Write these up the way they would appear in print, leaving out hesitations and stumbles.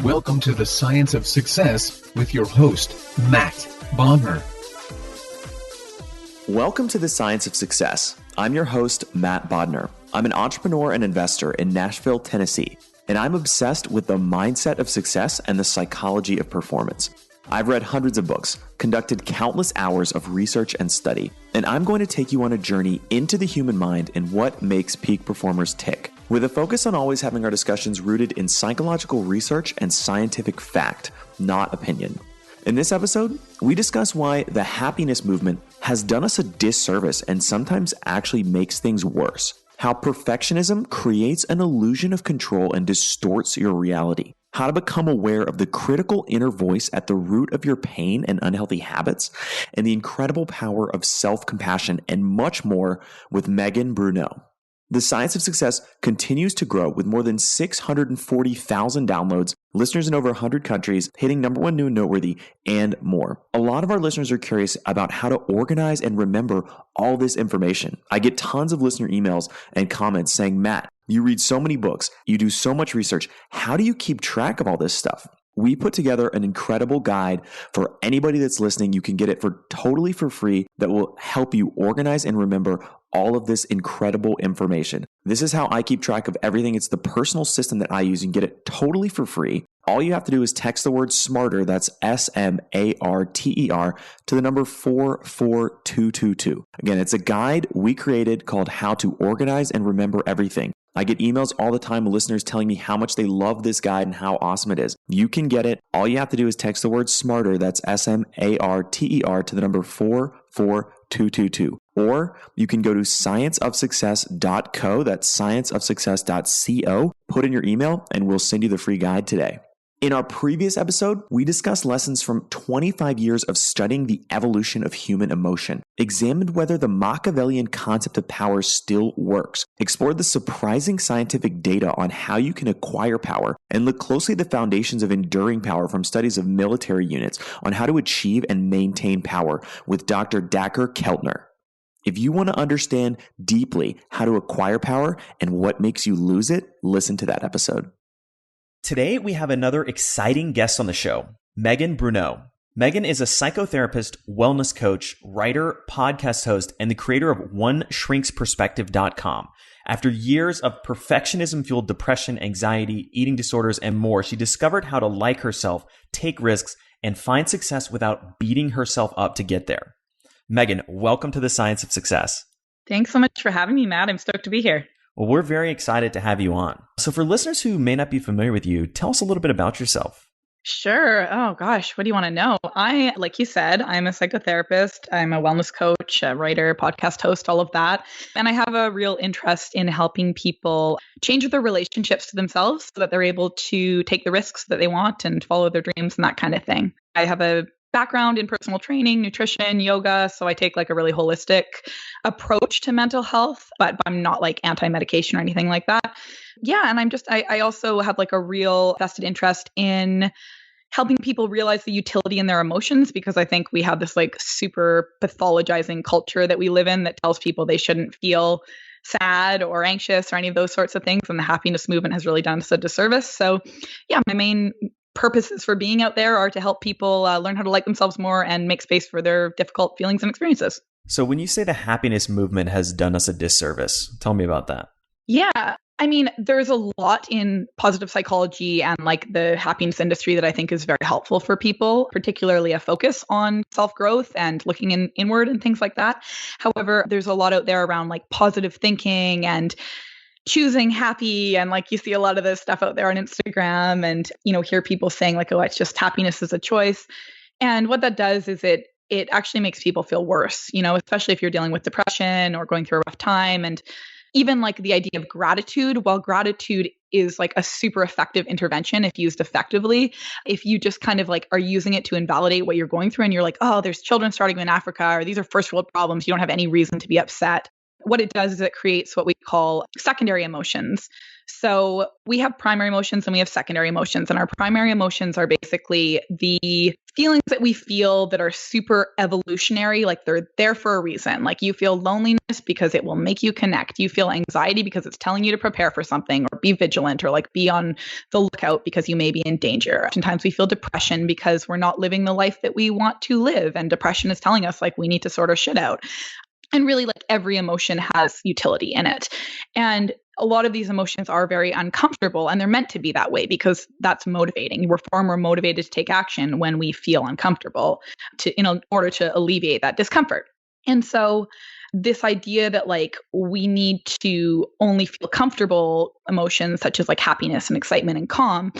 Welcome to the Science of Success with your host, Matt Bodner. Welcome to the Science of Success. I'm your host, Matt Bodner. I'm an entrepreneur and investor in Nashville, Tennessee, and I'm obsessed with the mindset of success and the psychology of performance. I've read hundreds of books, conducted countless hours of research and study, and I'm going to take you on a journey into the human mind and what makes peak performers tick, with a focus on always having our discussions rooted in psychological research and scientific fact, not opinion. In this episode, we discuss why the happiness movement has done us a disservice and sometimes actually makes things worse, how perfectionism creates an illusion of control and distorts your reality, how to become aware of the critical inner voice at the root of your pain and unhealthy habits, and the incredible power of self-compassion, and much more with Megan Bruneau. The Science of Success continues to grow with more than 640,000 downloads, listeners in over 100 countries, hitting #1 new and noteworthy, and more. A lot of our listeners are curious about how to organize and remember all this information. I get tons of listener emails and comments saying, Matt, you read so many books, you do so much research. How do you keep track of all this stuff? We put together an incredible guide for anybody that's listening. You can get it for totally for free that will help you organize and remember all of this incredible information. This is how I keep track of everything. It's the personal system that I use. You can get it totally for free. All you have to do is text the word SMARTER, that's SMARTER, to the number 44222. Again, it's a guide we created called How to Organize and Remember Everything. I get emails all the time with listeners telling me how much they love this guide and how awesome it is. You can get it. All you have to do is text the word SMARTER, that's SMARTER, to the number 44222. Or you can go to scienceofsuccess.co, that's scienceofsuccess.co, put in your email, and we'll send you the free guide today. In our previous episode, we discussed lessons from 25 years of studying the evolution of human emotion, examined whether the Machiavellian concept of power still works, explored the surprising scientific data on how you can acquire power, and looked closely at the foundations of enduring power from studies of military units on how to achieve and maintain power with Dr. Dacher Keltner. If you want to understand deeply how to acquire power and what makes you lose it, listen to that episode. Today, we have another exciting guest on the show, Megan Bruneau. Megan is a psychotherapist, wellness coach, writer, podcast host, and the creator of OneShrinksPerspective.com. After years of perfectionism-fueled depression, anxiety, eating disorders, and more, she discovered how to like herself, take risks, and find success without beating herself up to get there. Megan, welcome to the Science of Success. Thanks so much for having me, Matt. I'm stoked to be here. Well, we're very excited to have you on. So for listeners who may not be familiar with you, tell us a little bit about yourself. Sure. Oh gosh, what do you want to know? Like you said, I'm a psychotherapist. I'm a wellness coach, a writer, podcast host, all of that. And I have a real interest in helping people change their relationships to themselves so that they're able to take the risks that they want and follow their dreams and that kind of thing. I have a background in personal training, nutrition, yoga. So I take like a really holistic approach to mental health, but I'm not like anti-medication or anything like that. Yeah. And I also have like a real vested interest in helping people realize the utility in their emotions, because I think we have this like super pathologizing culture that we live in that tells people they shouldn't feel sad or anxious or any of those sorts of things. And the happiness movement has really done us a disservice. So yeah, my main purposes for being out there are to help people learn how to like themselves more and make space for their difficult feelings and experiences. So when you say the happiness movement has done us a disservice, tell me about that. Yeah. I mean, there's a lot in positive psychology and like the happiness industry that I think is very helpful for people, particularly a focus on self-growth and looking inward and things like that. However, there's a lot out there around like positive thinking and choosing happy, and like you see a lot of this stuff out there on Instagram, and hear people saying like, oh, it's just happiness is a choice. And what that does is it actually makes people feel worse, especially if you're dealing with depression or going through a rough time. And even like the idea of gratitude, while gratitude is like a super effective intervention if used effectively, if you just kind of like are using it to invalidate what you're going through and you're like, oh, there's children starting in Africa, or these are first world problems, you don't have any reason to be upset. what it does is it creates what we call secondary emotions. So we have primary emotions and we have secondary emotions. And our primary emotions are basically the feelings that we feel that are super evolutionary, like they're there for a reason. Like you feel loneliness because it will make you connect. You feel anxiety because it's telling you to prepare for something or be vigilant or like be on the lookout because you may be in danger. Oftentimes we feel depression because we're not living the life that we want to live. And depression is telling us like we need to sort our shit out. And really, like every emotion has utility in it. And a lot of these emotions are very uncomfortable, and they're meant to be that way because that's motivating. We're far more motivated to take action when we feel uncomfortable in order to alleviate that discomfort. And so this idea that like we need to only feel comfortable emotions such as like happiness and excitement and calm,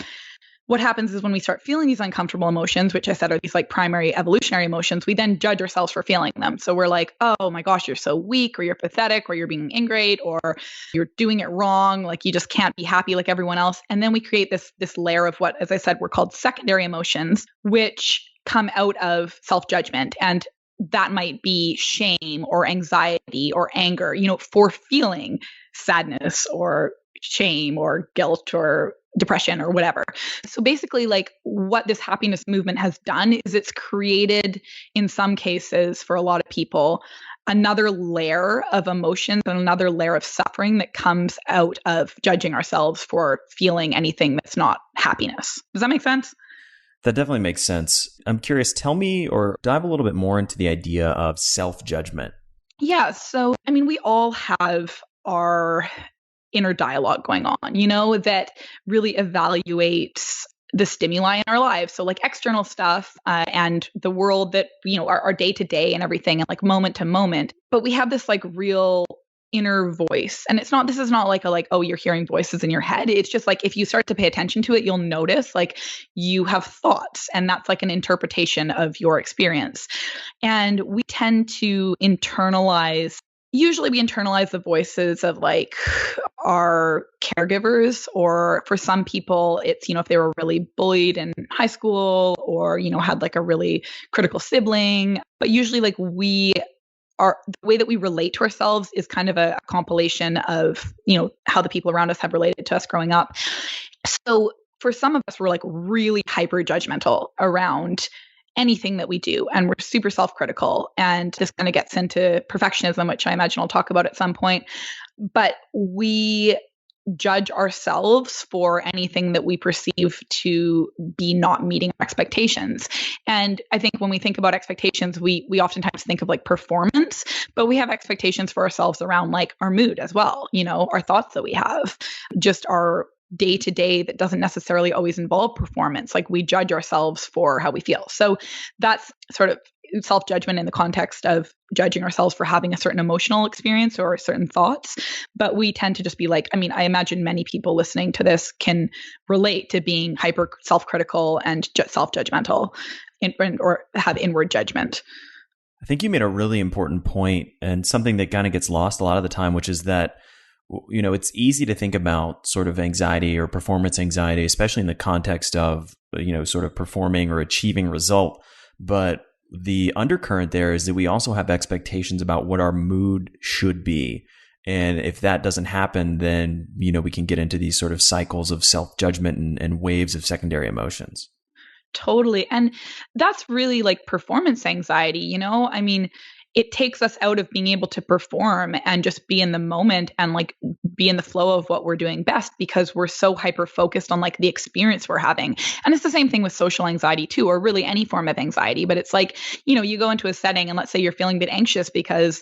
what happens is when we start feeling these uncomfortable emotions, which I said are these like primary evolutionary emotions, we then judge ourselves for feeling them. So we're like, oh my gosh, you're so weak, or you're pathetic, or you're being ingrate, or you're doing it wrong. Like you just can't be happy like everyone else. And then we create this layer of what, as I said, were called secondary emotions, which come out of self-judgment. And that might be shame or anxiety or anger, for feeling sadness or shame or guilt or depression or whatever. So basically, like what this happiness movement has done is it's created, in some cases, for a lot of people, another layer of emotions and another layer of suffering that comes out of judging ourselves for feeling anything that's not happiness. Does that make sense? That definitely makes sense. I'm curious, tell me or dive a little bit more into the idea of self-judgment. Yeah. So, we all have our inner dialogue going on, that really evaluates the stimuli in our lives. So like external stuff and the world that, our day to day and everything and like moment to moment. But we have this like real inner voice. And this is not like oh, you're hearing voices in your head. It's just like, if you start to pay attention to it, you'll notice like you have thoughts, and that's like an interpretation of your experience. And we tend to usually we internalize the voices of like our caregivers, or for some people, it's, if they were really bullied in high school or, had like a really critical sibling. But usually like the way that we relate to ourselves is kind of a compilation of, how the people around us have related to us growing up. So for some of us, we're like really hyper judgmental around anything that we do, and we're super self-critical. And this kind of gets into perfectionism, which I imagine I'll talk about at some point. But we judge ourselves for anything that we perceive to be not meeting expectations. And I think when we think about expectations, we oftentimes think of like performance, but we have expectations for ourselves around like our mood as well, our thoughts that we have, just our day to day that doesn't necessarily always involve performance. Like we judge ourselves for how we feel. So that's sort of self-judgment in the context of judging ourselves for having a certain emotional experience or certain thoughts. But we tend to just be like, I imagine many people listening to this can relate to being hyper self-critical and self-judgmental or have inward judgment. I think you made a really important point, and something that kind of gets lost a lot of the time, which is that it's easy to think about sort of anxiety or performance anxiety, especially in the context of, sort of performing or achieving result. But the undercurrent there is that we also have expectations about what our mood should be. And if that doesn't happen, then, we can get into these sort of cycles of self-judgment and waves of secondary emotions. Totally. And that's really like performance anxiety, it takes us out of being able to perform and just be in the moment and like be in the flow of what we're doing best, because we're so hyper focused on like the experience we're having. And it's the same thing with social anxiety too, or really any form of anxiety. But it's like, you go into a setting and let's say you're feeling a bit anxious because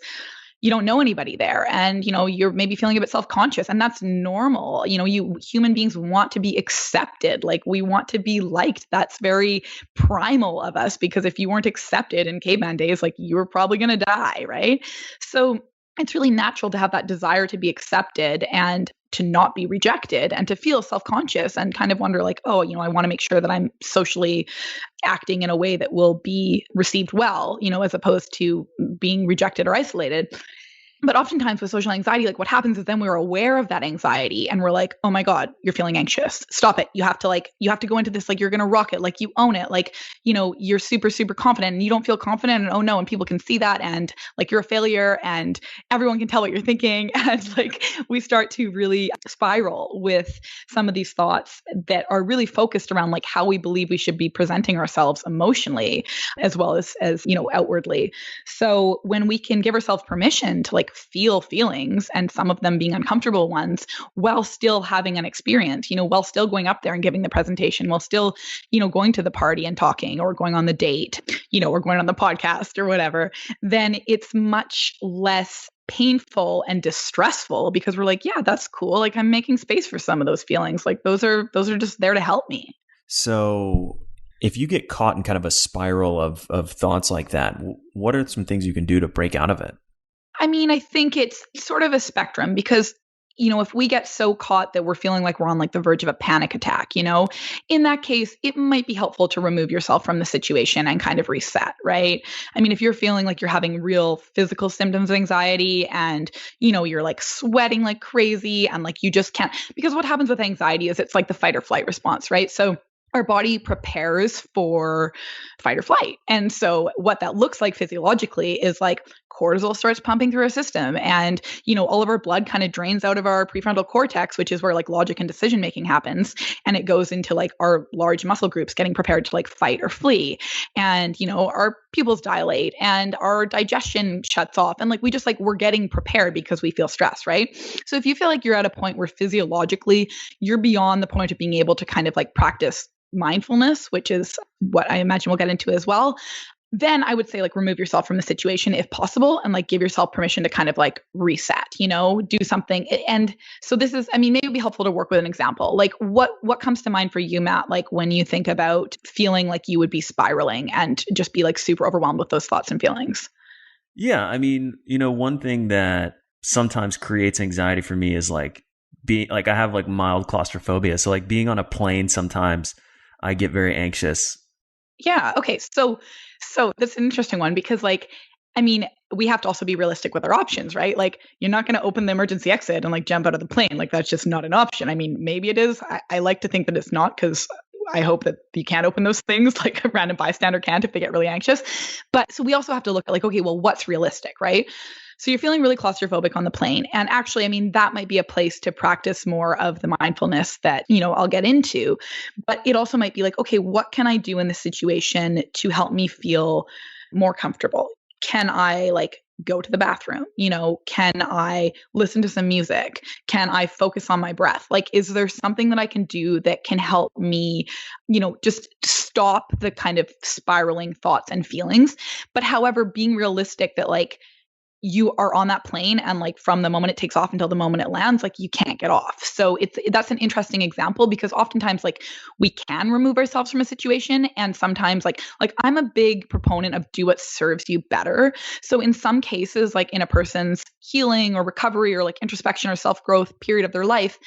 you don't know anybody there, and you're maybe feeling a bit self-conscious, and that's normal. Human beings want to be accepted. Like we want to be liked. That's very primal of us, because if you weren't accepted in caveman days, like you were probably going to die, right? So it's really natural to have that desire to be accepted and to not be rejected and to feel self-conscious and kind of wonder like, oh, I want to make sure that I'm socially acting in a way that will be received well, as opposed to being rejected or isolated. But oftentimes with social anxiety, like what happens is then we're aware of that anxiety and we're like, oh my God, you're feeling anxious. Stop it. You have to go into this, like you're going to rock it, like you own it. Like, you're super, super confident and you don't feel confident and oh no. And people can see that and like you're a failure and everyone can tell what you're thinking. And like we start to really spiral with some of these thoughts that are really focused around like how we believe we should be presenting ourselves emotionally as well as outwardly. So when we can give ourselves permission to like feel feelings and some of them being uncomfortable ones while still having an experience, while still going up there and giving the presentation, while still, going to the party and talking or going on the date, or going on the podcast or whatever, then it's much less painful and distressful because we're like, yeah, that's cool. Like I'm making space for some of those feelings. Like those are just there to help me. So if you get caught in kind of a spiral of thoughts like that, what are some things you can do to break out of it? I mean, I think it's sort of a spectrum because, if we get so caught that we're feeling like we're on like the verge of a panic attack, in that case, it might be helpful to remove yourself from the situation and kind of reset, right? I mean, if you're feeling like you're having real physical symptoms of anxiety and, you're like sweating like crazy and like you just can't, because what happens with anxiety is it's like the fight or flight response, right? So our body prepares for fight or flight. And so what that looks like physiologically is like cortisol starts pumping through our system and, all of our blood kind of drains out of our prefrontal cortex, which is where like logic and decision making happens. And it goes into like our large muscle groups getting prepared to like fight or flee. And, our pupils dilate and our digestion shuts off. And like, we just like, we're getting prepared because we feel stress, right? So if you feel like you're at a point where physiologically you're beyond the point of being able to kind of like practice mindfulness, which is what I imagine we'll get into as well, then I would say like remove yourself from the situation if possible and like give yourself permission to kind of like reset, do something. And so this is, I mean, maybe it'd be helpful to work with an example. Like what comes to mind for you, Matt, like when you think about feeling like you would be spiraling and just be like super overwhelmed with those thoughts and feelings? Yeah. I mean, one thing that sometimes creates anxiety for me is like being like, I have like mild claustrophobia. So like being on a plane, sometimes I get very anxious. Yeah. Okay. So that's an interesting one because like, I mean, we have to also be realistic with our options, right? Like you're not going to open the emergency exit and like jump out of the plane. Like that's just not an option. I mean, maybe it is. I like to think that it's not because I hope that you can't open those things like a random bystander can't if they get really anxious. But so we also have to look at like, okay, well, what's realistic, right? So you're feeling really claustrophobic on the plane. And actually, I mean, that might be a place to practice more of the mindfulness that, I'll get into. But it also might be like, okay, what can I do in this situation to help me feel more comfortable? Can I like go to the bathroom? Can I listen to some music? Can I focus on my breath? Like, is there something that I can do that can help me, just stop the kind of spiraling thoughts and feelings? But however, being realistic that like, you are on that plane and like from the moment it takes off until the moment it lands, like you can't get off. So that's an interesting example because oftentimes like we can remove ourselves from a situation. And sometimes like I'm a big proponent of do what serves you better. So in some cases, like in a person's healing or recovery or like introspection or self-growth period of their life,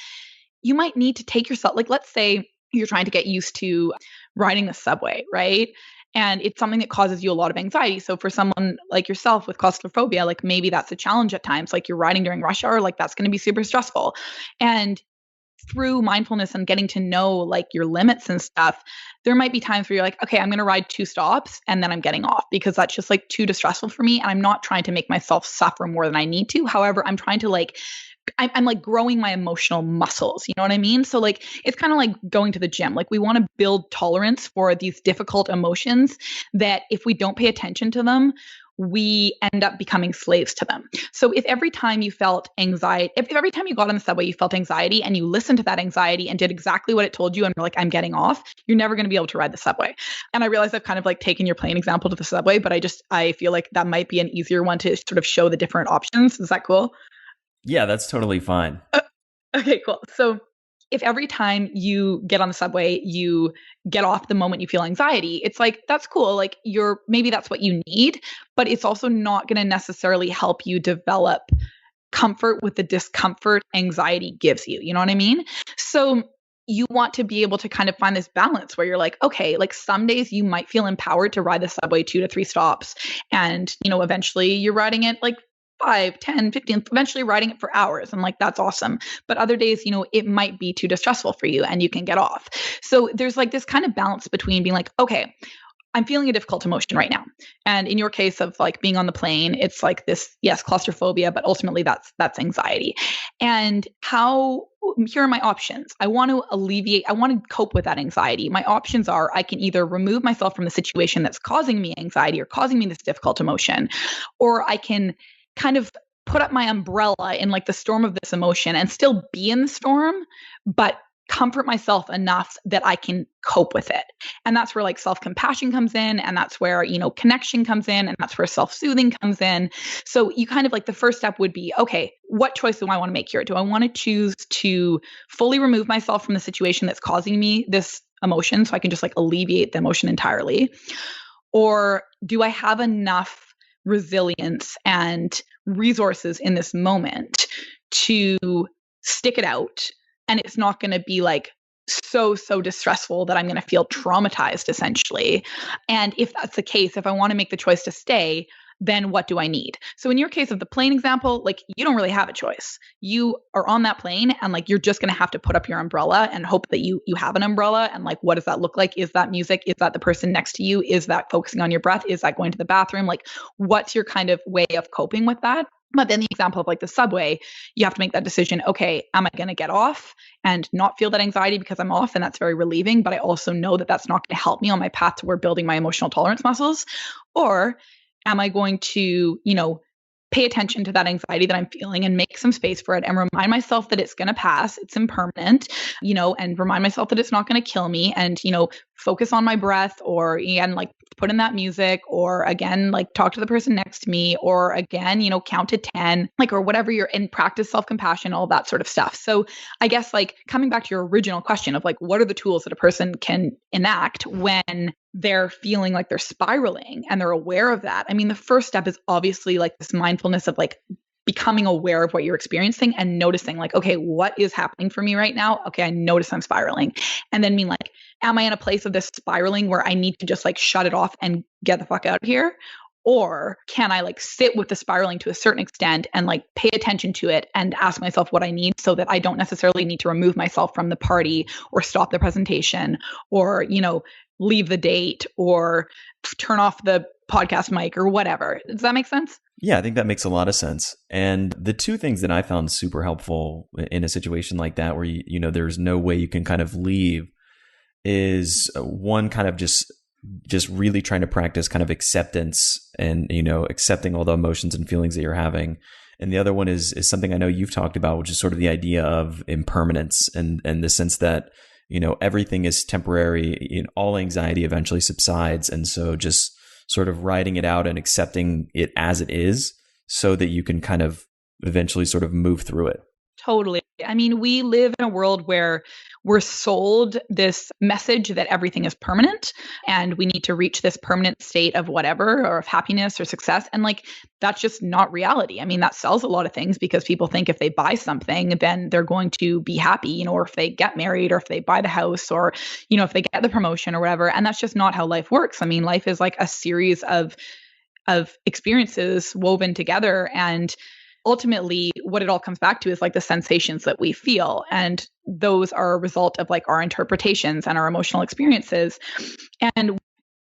you might need to take yourself, like let's say you're trying to get used to riding the subway, right? And it's something that causes you a lot of anxiety. So for someone like yourself with claustrophobia, like maybe that's a challenge at times, like you're riding during rush hour, like that's going to be super stressful. And through mindfulness and getting to know like your limits and stuff, there might be times where you're like, okay, I'm going to ride 2 stops and then I'm getting off because that's just like too distressful for me. And I'm not trying to make myself suffer more than I need to. However, I'm trying to like, I'm like growing my emotional muscles. You know what I mean? So like, it's kind of like going to the gym. Like we want to build tolerance for these difficult emotions that if we don't pay attention to them, we end up becoming slaves to them. So if every time you felt anxiety, if every time you got on the subway, you felt anxiety and you listened to that anxiety and did exactly what it told you and you're like, I'm getting off, you're never going to be able to ride the subway. And I realize I've kind of like taken your plane example to the subway, but I feel like that might be an easier one to sort of show the different options. Is that cool? Yeah, that's totally fine. Okay, cool. So if every time you get on the subway, you get off the moment you feel anxiety, it's like, that's cool. Like maybe that's what you need, but it's also not going to necessarily help you develop comfort with the discomfort anxiety gives you. You know what I mean? So you want to be able to kind of find this balance where you're like, okay, like some days you might feel empowered to ride the subway 2 to 3 stops and, eventually you're riding it like 5, 10, 15, eventually writing it for hours. And like, that's awesome. But other days, it might be too distressful for you and you can get off. So there's like this kind of balance between being like, okay, I'm feeling a difficult emotion right now. And in your case of like being on the plane, it's like this, yes, claustrophobia, but ultimately that's anxiety. And here are my options. I want to cope with that anxiety. My options are I can either remove myself from the situation that's causing me anxiety or causing me this difficult emotion, or I can kind of put up my umbrella in like the storm of this emotion and still be in the storm, but comfort myself enough that I can cope with it. And that's where like self-compassion comes in. And that's where, connection comes in. And that's where self-soothing comes in. So you kind of like the first step would be, okay, what choice do I want to make here? Do I want to choose to fully remove myself from the situation that's causing me this emotion so I can just like alleviate the emotion entirely? Or do I have enough resilience and resources in this moment to stick it out? And it's not going to be like so distressful that I'm going to feel traumatized essentially. And if that's the case, if I want to make the choice to stay, then what do I need? So in your case of the plane example, like you don't really have a choice. You are on that plane and like you're just going to have to put up your umbrella and hope that you have an umbrella. And like, what does that look like? Is that music? Is that the person next to you? Is that focusing on your breath? Is that going to the bathroom? Like, what's your kind of way of coping with that? But then the example of like the subway, you have to make that decision. Okay, am I going to get off and not feel that anxiety because I'm off? And that's very relieving. But I also know that that's not going to help me on my path toward building my emotional tolerance muscles. Or am I going to, pay attention to that anxiety that I'm feeling and make some space for it and remind myself that it's going to pass, it's impermanent, and remind myself that it's not going to kill me and, focus on my breath or again, like put in that music or again, like talk to the person next to me or again, count to 10, like, or whatever you're in, practice self-compassion, all that sort of stuff. So I guess like coming back to your original question of like, what are the tools that a person can enact when they're feeling like they're spiraling and they're aware of that? I mean, the first step is obviously like this mindfulness of like becoming aware of what you're experiencing and noticing like, okay, what is happening for me right now? Okay, I notice I'm spiraling. And then being like, am I in a place of this spiraling where I need to just like shut it off and get the fuck out of here? Or can I like sit with the spiraling to a certain extent and like pay attention to it and ask myself what I need so that I don't necessarily need to remove myself from the party or stop the presentation or, leave the date or turn off the podcast mic or whatever. Does that make sense? Yeah, I think that makes a lot of sense. And the two things that I found super helpful in a situation like that, where there's no way you can kind of leave, is one, kind of just really trying to practice kind of acceptance and accepting all the emotions and feelings that you're having. And the other one is something I know you've talked about, which is sort of the idea of impermanence and the sense that everything is temporary. All anxiety eventually subsides, and so just sort of writing it out and accepting it as it is so that you can kind of eventually sort of move through it. Totally. I mean, we live in a world where we're sold this message that everything is permanent and we need to reach this permanent state of whatever, or of happiness or success. And like, that's just not reality. I mean, that sells a lot of things because people think if they buy something, then they're going to be happy, or if they get married, or if they buy the house, or, if they get the promotion or whatever. And that's just not how life works. I mean, life is like a series of experiences woven together. And ultimately, what it all comes back to is like the sensations that we feel. And those are a result of like our interpretations and our emotional experiences. And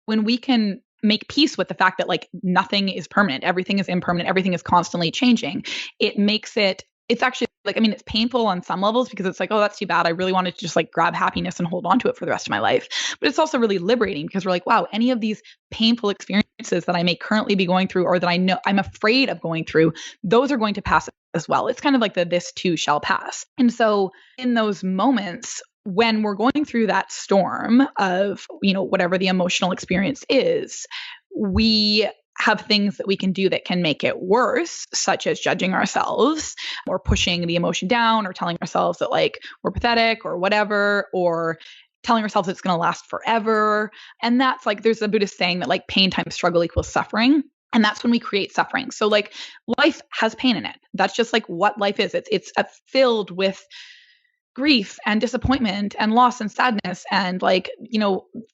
when we can make peace with the fact that like nothing is permanent, everything is impermanent, everything is constantly changing, it makes it's actually like, I mean, it's painful on some levels because it's like, oh, that's too bad. I really wanted to just like grab happiness and hold on to it for the rest of my life. But it's also really liberating because we're like, wow, any of these painful experiences that I may currently be going through or that I know I'm afraid of going through, those are going to pass as well. It's kind of like this too shall pass. And so in those moments, when we're going through that storm of, whatever the emotional experience is, we have things that we can do that can make it worse, such as judging ourselves or pushing the emotion down or telling ourselves that like we're pathetic or whatever, or telling ourselves it's going to last forever. And that's like, there's a Buddhist saying that like pain times struggle equals suffering. And that's when we create suffering. So like life has pain in it. That's just like what life is. It's filled with grief and disappointment and loss and sadness and like,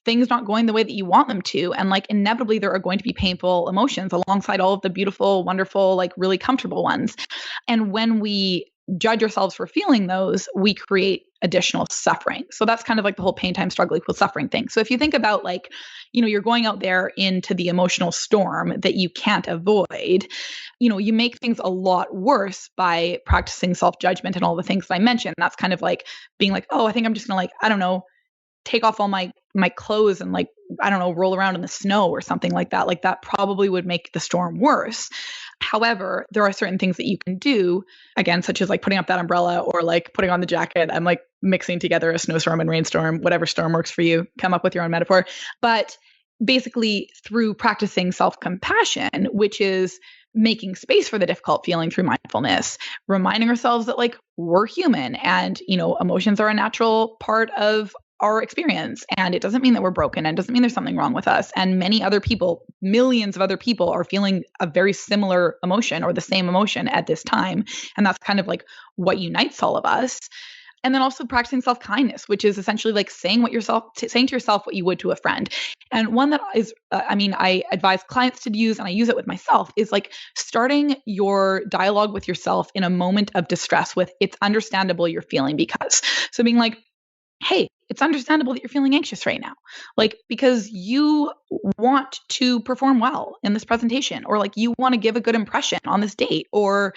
things not going the way that you want them to. And like inevitably there are going to be painful emotions alongside all of the beautiful, wonderful, like really comfortable ones. And when we judge ourselves for feeling those, we create additional suffering. So that's kind of like the whole pain times struggle equals suffering thing. So if you think about like, you're going out there into the emotional storm that you can't avoid, you make things a lot worse by practicing self-judgment and all the things that I mentioned. That's kind of like being like, oh, I think I'm just going to like, I don't know, take off all my clothes and like, I don't know, roll around in the snow or something like that. Like that probably would make the storm worse. However, there are certain things that you can do, again, such as like putting up that umbrella or like putting on the jacket. I'm like mixing together a snowstorm and rainstorm, whatever storm works for you, come up with your own metaphor. But basically through practicing self-compassion, which is making space for the difficult feeling through mindfulness, reminding ourselves that like we're human and, emotions are a natural part of our experience. And it doesn't mean that we're broken and doesn't mean there's something wrong with us. And many other people, millions of other people are feeling a very similar emotion or the same emotion at this time. And that's kind of like what unites all of us. And then also practicing self-kindness, which is essentially like saying to yourself what you would to a friend. And one that is, I advise clients to use, and I use it with myself, is like starting your dialogue with yourself in a moment of distress with, it's understandable you're feeling because. So being like, hey, it's understandable that you're feeling anxious right now. Like, because you want to perform well in this presentation, or like you want to give a good impression on this date, or,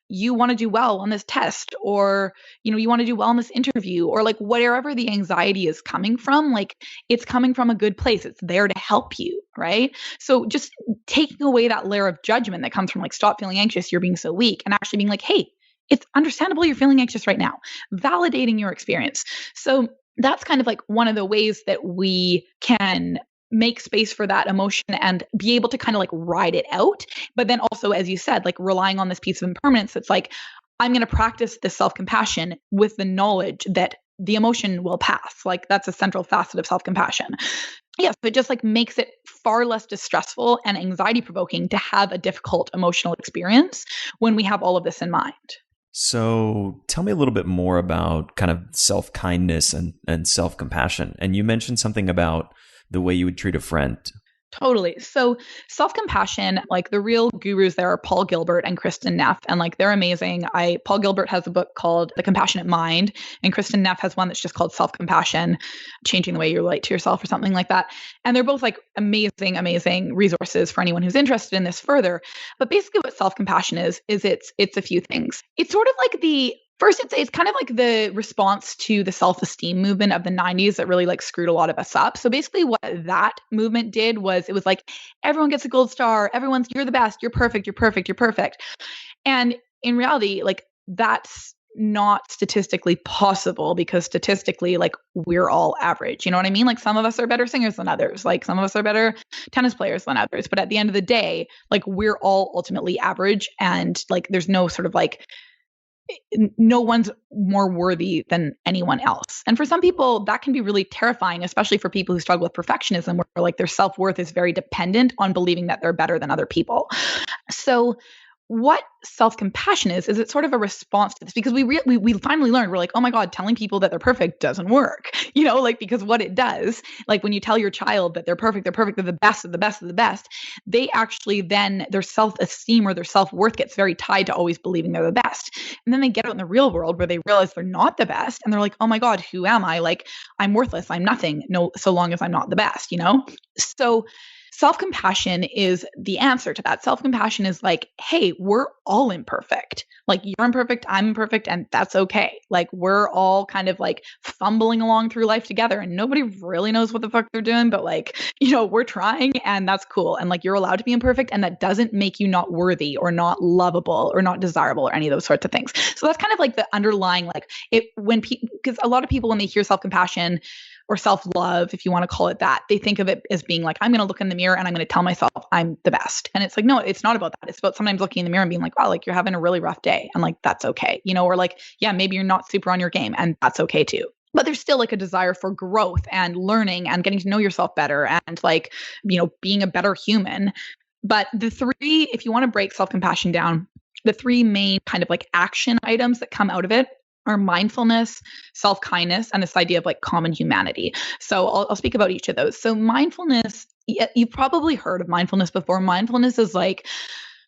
you want to do well on this test, or, you want to do well in this interview, or like wherever the anxiety is coming from, like it's coming from a good place. It's there to help you, right? So just taking away that layer of judgment that comes from like, stop feeling anxious, you're being so weak, and actually being like, hey, it's understandable you're feeling anxious right now, validating your experience. So that's kind of like one of the ways that we can make space for that emotion and be able to kind of like ride it out. But then also, as you said, like relying on this piece of impermanence, it's like, I'm going to practice this self-compassion with the knowledge that the emotion will pass. Like that's a central facet of self-compassion. Yes, but just like makes it far less distressful and anxiety provoking to have a difficult emotional experience when we have all of this in mind. So tell me a little bit more about kind of self-kindness and self-compassion. And you mentioned something about the way you would treat a friend. Totally. So self-compassion, like the real gurus there are Paul Gilbert and Kristen Neff, and like they're amazing. Paul Gilbert has a book called The Compassionate Mind, and Kristen Neff has one that's just called Self-Compassion, Changing the Way You Relate to Yourself or something like that. And they're both like amazing, amazing resources for anyone who's interested in this further. But basically what self-compassion is it's a few things. It's sort of like it's kind of like the response to the self-esteem movement of the 90s that really like screwed a lot of us up. So basically what that movement did was it was like, everyone gets a gold star. You're the best. You're perfect. You're perfect. You're perfect. And in reality, like that's not statistically possible because statistically, like we're all average. You know what I mean? Like some of us are better singers than others. Like some of us are better tennis players than others. But at the end of the day, like we're all ultimately average. And like there's no sort of like, no one's more worthy than anyone else. And for some people, that can be really terrifying, especially for people who struggle with perfectionism, where like their self-worth is very dependent on believing that they're better than other people. So what self-compassion is it's sort of a response to this, because we finally learned, we're like, oh my God, telling people that they're perfect doesn't work, like because what it does, like when you tell your child that they're perfect, they're the best of the best of the best, they actually then their self-esteem or their self-worth gets very tied to always believing they're the best. And then they get out in the real world where they realize they're not the best and they're like, oh my God, who am I? Like I'm worthless. I'm nothing. No, so long as I'm not the best, So self-compassion is the answer to that. Self-compassion is like, hey, we're all imperfect. Like you're imperfect, I'm imperfect, and that's okay. Like we're all kind of like fumbling along through life together and nobody really knows what the fuck they're doing, but like, we're trying and that's cool. And like you're allowed to be imperfect and that doesn't make you not worthy or not lovable or not desirable or any of those sorts of things. So that's kind of like the underlying, like because a lot of people when they hear self-compassion or self-love, if you want to call it that, they think of it as being like, I'm going to look in the mirror and I'm going to tell myself I'm the best. And it's like, no, it's not about that. It's about sometimes looking in the mirror and being like, wow, like you're having a really rough day. And like, that's okay. Or like, yeah, maybe you're not super on your game and that's okay too. But there's still like a desire for growth and learning and getting to know yourself better and like, being a better human. But the three, if you want to break self-compassion down, the three main kind of like action items that come out of it are mindfulness, self-kindness, and this idea of like common humanity. So I'll speak about each of those. So mindfulness, you've probably heard of mindfulness before. Mindfulness is like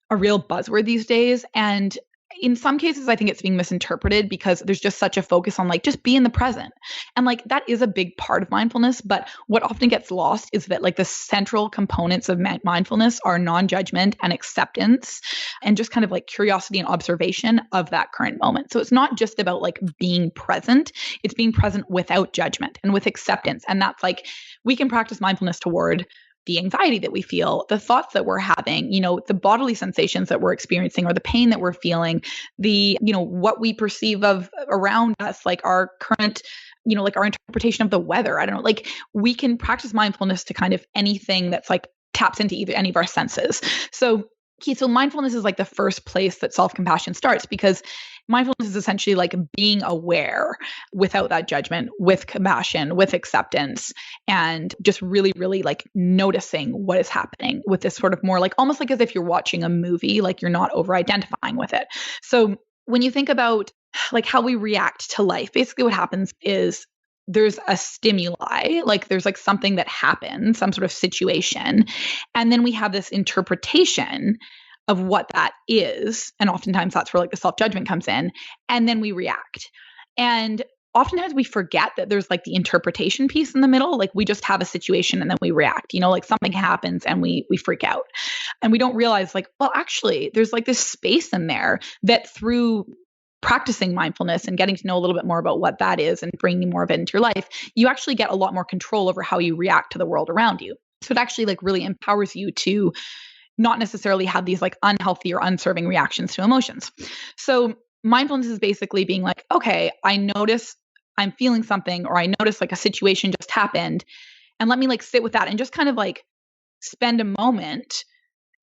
a real buzzword these days. And in some cases, I think it's being misinterpreted because there's just such a focus on like, just be in the present. And like, that is a big part of mindfulness. But what often gets lost is that like the central components of mindfulness are non-judgment and acceptance and just kind of like curiosity and observation of that current moment. So it's not just about like being present, it's being present without judgment and with acceptance. And that's like, we can practice mindfulness toward the anxiety that we feel, the thoughts that we're having, the bodily sensations that we're experiencing or the pain that we're feeling, the, what we perceive of around us, like our current, like our interpretation of the weather. I don't know, like we can practice mindfulness to kind of anything that's like taps into either any of our senses. So mindfulness is like the first place that self-compassion starts, because mindfulness is essentially like being aware without that judgment, with compassion, with acceptance, and just really, really like noticing what is happening with this sort of more like almost like as if you're watching a movie, like you're not over-identifying with it. So when you think about like how we react to life, basically what happens is there's a stimuli, like there's like something that happens, some sort of situation. And then we have this interpretation of what that is. And oftentimes that's where like the self-judgment comes in. And then we react. And oftentimes we forget that there's like the interpretation piece in the middle. Like we just have a situation and then we react, like something happens and we freak out. And we don't realize like, well, actually there's like this space in there that through practicing mindfulness and getting to know a little bit more about what that is and bringing more of it into your life, you actually get a lot more control over how you react to the world around you. So it actually like really empowers you to not necessarily have these like unhealthy or unserving reactions to emotions. So mindfulness is basically being like, okay, I notice I'm feeling something, or I notice like a situation just happened, and let me like sit with that and just kind of like spend a moment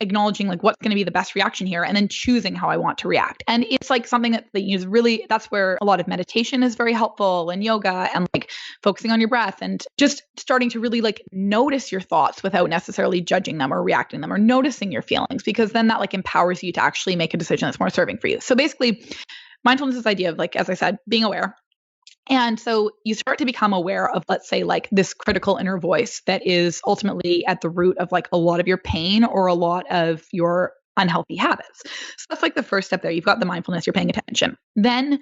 acknowledging like what's going to be the best reaction here, and then choosing how I want to react. And it's like something that they use really, that's where a lot of meditation is very helpful, and yoga, and like focusing on your breath and just starting to really like notice your thoughts without necessarily judging them or reacting them, or noticing your feelings, because then that like empowers you to actually make a decision that's more serving for you. So basically mindfulness is this idea of like, as I said, being aware. And so you start to become aware of, let's say, like this critical inner voice that is ultimately at the root of like a lot of your pain or a lot of your unhealthy habits. So that's like the first step there. You've got the mindfulness, you're paying attention. Then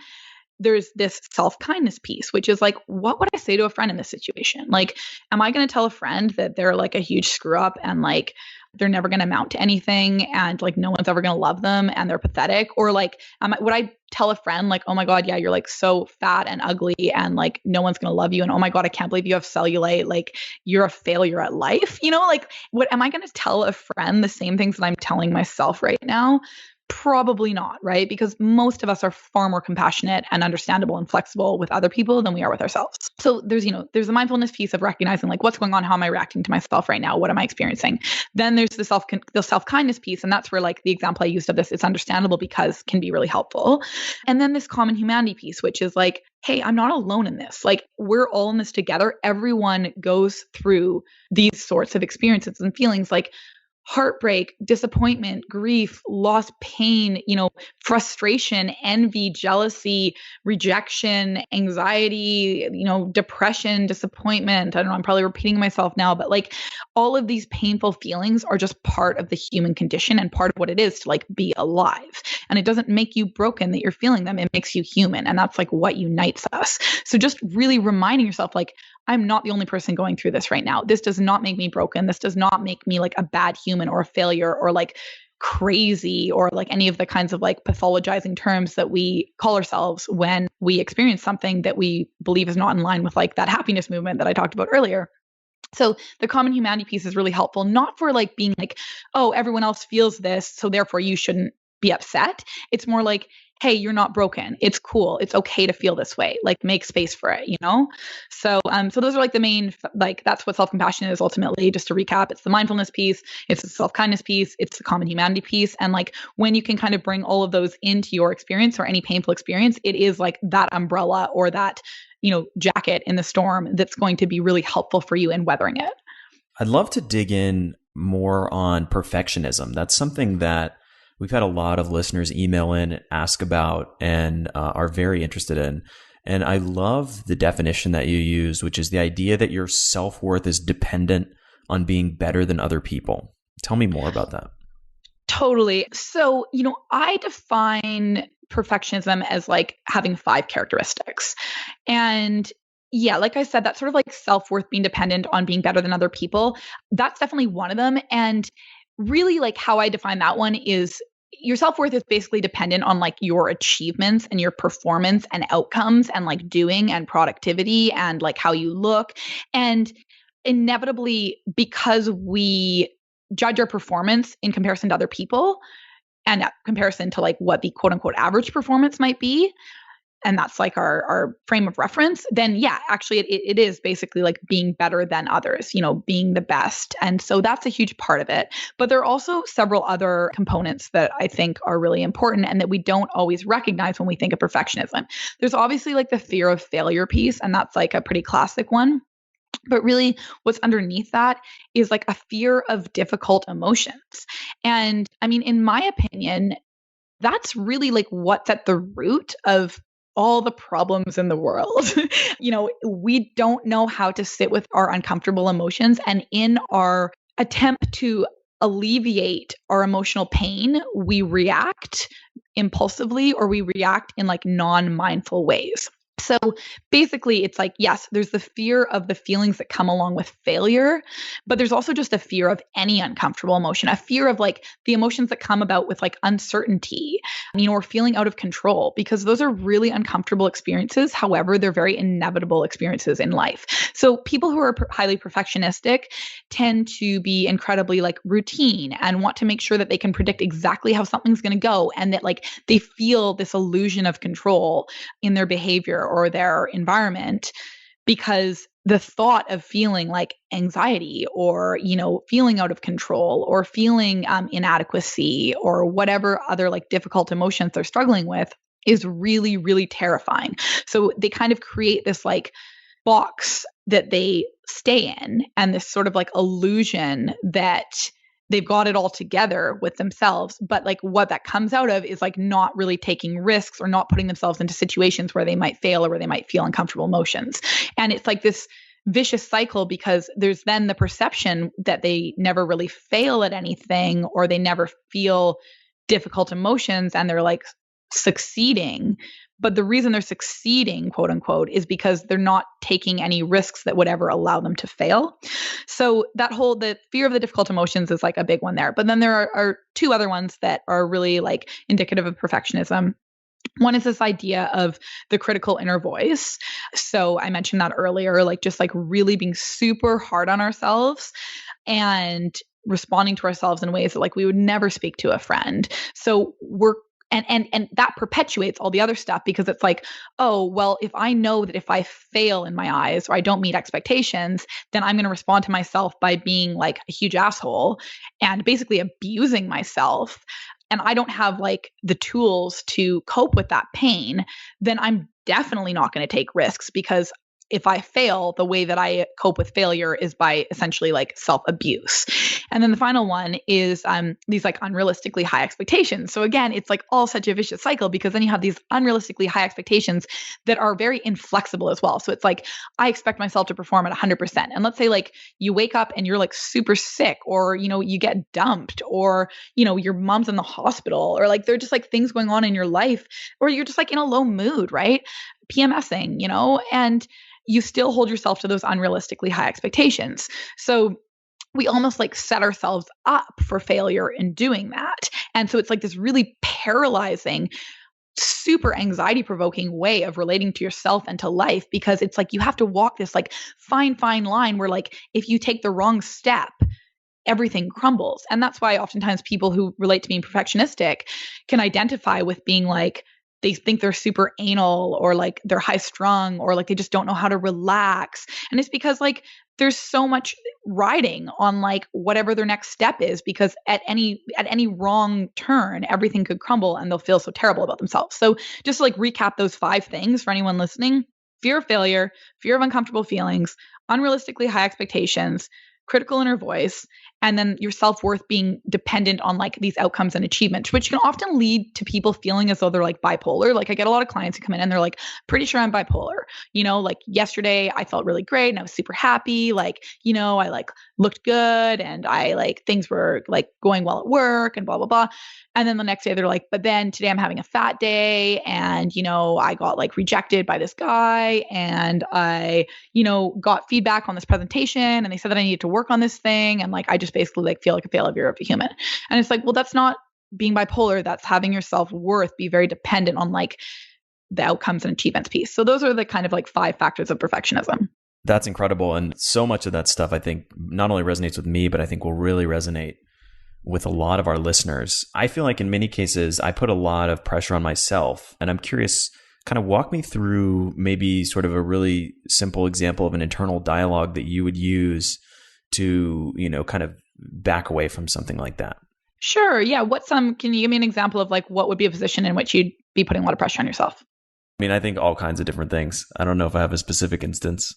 there's this self-kindness piece, which is like, what would I say to a friend in this situation? Like, am I going to tell a friend that they're like a huge screw up and like they're never going to amount to anything and like no one's ever going to love them and they're pathetic? Or like, would I tell a friend like, oh my God, yeah, you're like so fat and ugly and like no one's going to love you. And oh my God, I can't believe you have cellulite. Like you're a failure at life. Like what am I going to tell a friend the same things that I'm telling myself right now? Probably not, right? Because most of us are far more compassionate and understandable and flexible with other people than we are with ourselves. So there's a mindfulness piece of recognizing like what's going on, how am I reacting to myself right now? What am I experiencing? Then there's the self-kindness piece. And that's where like the example I used of this, it's understandable because can be really helpful. And then this common humanity piece, which is like, hey, I'm not alone in this. Like we're all in this together. Everyone goes through these sorts of experiences and feelings like heartbreak, disappointment, grief, loss, pain, frustration, envy, jealousy, rejection, anxiety, depression, disappointment. I don't know, I'm probably repeating myself now, but like all of these painful feelings are just part of the human condition and part of what it is to like be alive. And it doesn't make you broken that you're feeling them. It makes you human. And that's like what unites us. So just really reminding yourself, like, I'm not the only person going through this right now. This does not make me broken. This does not make me like a bad human or a failure or like crazy or like any of the kinds of like pathologizing terms that we call ourselves when we experience something that we believe is not in line with like that happiness movement that I talked about earlier. So the common humanity piece is really helpful, not for like being like, oh, everyone else feels this, so therefore you shouldn't be upset. It's more like, hey, you're not broken. It's cool. It's okay to feel this way. Like make space for it, So those are like the main, like that's what self-compassion is ultimately. Just to recap, it's the mindfulness piece, it's the self-kindness piece, it's the common humanity piece. And like when you can kind of bring all of those into your experience or any painful experience, it is like that umbrella or that, jacket in the storm that's going to be really helpful for you in weathering it. I'd love to dig in more on perfectionism. That's something that we've had a lot of listeners email in, ask about, and are very interested in. And I love the definition that you use, which is the idea that your self-worth is dependent on being better than other people. Tell me more about that. Totally. So, I define perfectionism as like having 5 characteristics. And yeah, like I said, that sort of like self-worth being dependent on being better than other people, that's definitely one of them. And really like how I define that one is your self-worth is basically dependent on like your achievements and your performance and outcomes and like doing and productivity and like how you look. And inevitably, because we judge our performance in comparison to other people and comparison to like what the quote unquote average performance might be, and that's like our frame of reference, then yeah, actually it is basically like being better than others, being the best. And so that's a huge part of it. But there are also several other components that I think are really important and that we don't always recognize when we think of perfectionism. There's obviously like the fear of failure piece, and that's like a pretty classic one. But really, what's underneath that is like a fear of difficult emotions. And I mean, in my opinion, that's really like what's at the root of all the problems in the world. We don't know how to sit with our uncomfortable emotions. And in our attempt to alleviate our emotional pain, we react impulsively or we react in like non-mindful ways. So basically, it's like, yes, there's the fear of the feelings that come along with failure, but there's also just a fear of any uncomfortable emotion, a fear of like the emotions that come about with like uncertainty, or feeling out of control, because those are really uncomfortable experiences. However, they're very inevitable experiences in life. So people who are highly perfectionistic tend to be incredibly like routine and want to make sure that they can predict exactly how something's going to go, and that like they feel this illusion of control in their behavior or their environment, because the thought of feeling like anxiety or, feeling out of control or feeling inadequacy or whatever other like difficult emotions they're struggling with is really, really terrifying. So they kind of create this like box that they stay in, and this sort of like illusion that they've got it all together with themselves. But like what that comes out of is like not really taking risks or not putting themselves into situations where they might fail or where they might feel uncomfortable emotions. And it's like this vicious cycle, because there's then the perception that they never really fail at anything or they never feel difficult emotions and they're like succeeding. But the reason they're succeeding, quote unquote, is because they're not taking any risks that would ever allow them to fail. So the fear of the difficult emotions is like a big one there. But then there are 2 other ones that are really like indicative of perfectionism. One is this idea of the critical inner voice. So I mentioned that earlier, like just like really being super hard on ourselves and responding to ourselves in ways that like we would never speak to a friend. So And that perpetuates all the other stuff, because it's like, oh, well, if I know that if I fail in my eyes or I don't meet expectations, then I'm going to respond to myself by being like a huge asshole and basically abusing myself, and I don't have like the tools to cope with that pain, then I'm definitely not going to take risks, because if I fail, the way that I cope with failure is by essentially like self-abuse. And then the final one is these like unrealistically high expectations. So again, it's like all such a vicious cycle, because then you have these unrealistically high expectations that are very inflexible as well. So it's like, I expect myself to perform at 100%. And let's say like you wake up and you're like super sick, or, you get dumped, or, your mom's in the hospital, or like there are just like things going on in your life, or you're just like in a low mood, right? PMSing, and you still hold yourself to those unrealistically high expectations. So we almost like set ourselves up for failure in doing that. And so it's like this really paralyzing, super anxiety provoking way of relating to yourself and to life, because it's like you have to walk this like fine line where like if you take the wrong step, everything crumbles. And that's why oftentimes people who relate to being perfectionistic can identify with being like, they think they're super anal, or like they're high strung, or like they just don't know how to relax. And it's because like there's so much riding on like whatever their next step is, because at any wrong turn, everything could crumble and they'll feel so terrible about themselves. So just to like recap those 5 things for anyone listening: fear of failure, fear of uncomfortable feelings, unrealistically high expectations, critical inner voice, and then your self-worth being dependent on like these outcomes and achievements, which can often lead to people feeling as though they're like bipolar. Like I get a lot of clients who come in and they're like, pretty sure I'm bipolar. Like yesterday I felt really great and I was super happy. Like, I like looked good and I like things were like going well at work and blah, blah, blah. And then the next day they're like, but then today I'm having a fat day and, I got like rejected by this guy and I, got feedback on this presentation and they said that I needed to work on this thing. And like, I just basically like feel like a failure of a human. And it's like, well, that's not being bipolar. That's having your self-worth be very dependent on like the outcomes and achievements piece. So those are the kind of like 5 factors of perfectionism. That's incredible. And so much of that stuff, I think, not only resonates with me, but I think will really resonate with a lot of our listeners. I feel like in many cases, I put a lot of pressure on myself. And I'm curious, kind of walk me through maybe sort of a really simple example of an internal dialogue that you would use to, kind of back away from something like that. Sure. Yeah. Can you give me an example of like what would be a position in which you'd be putting a lot of pressure on yourself? I mean, I think all kinds of different things. I don't know if I have a specific instance.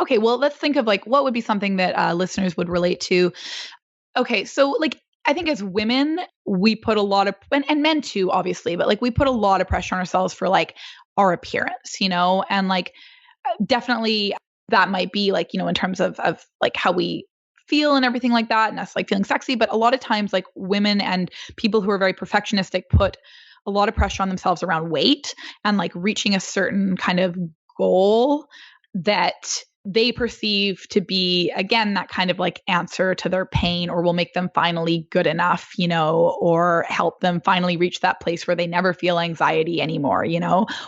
Okay. Well, let's think of like what would be something that listeners would relate to. Okay. So like, I think as women, we put a lot of, and men too, obviously, but like we put a lot of pressure on ourselves for like our appearance, and like definitely that might be like, in terms of like how we feel and everything like that and us like feeling sexy. But a lot of times like women and people who are very perfectionistic put a lot of pressure on themselves around weight and like reaching a certain kind of goal that they perceive to be, again, that kind of like answer to their pain or will make them finally good enough, or help them finally reach that place where they never feel anxiety anymore,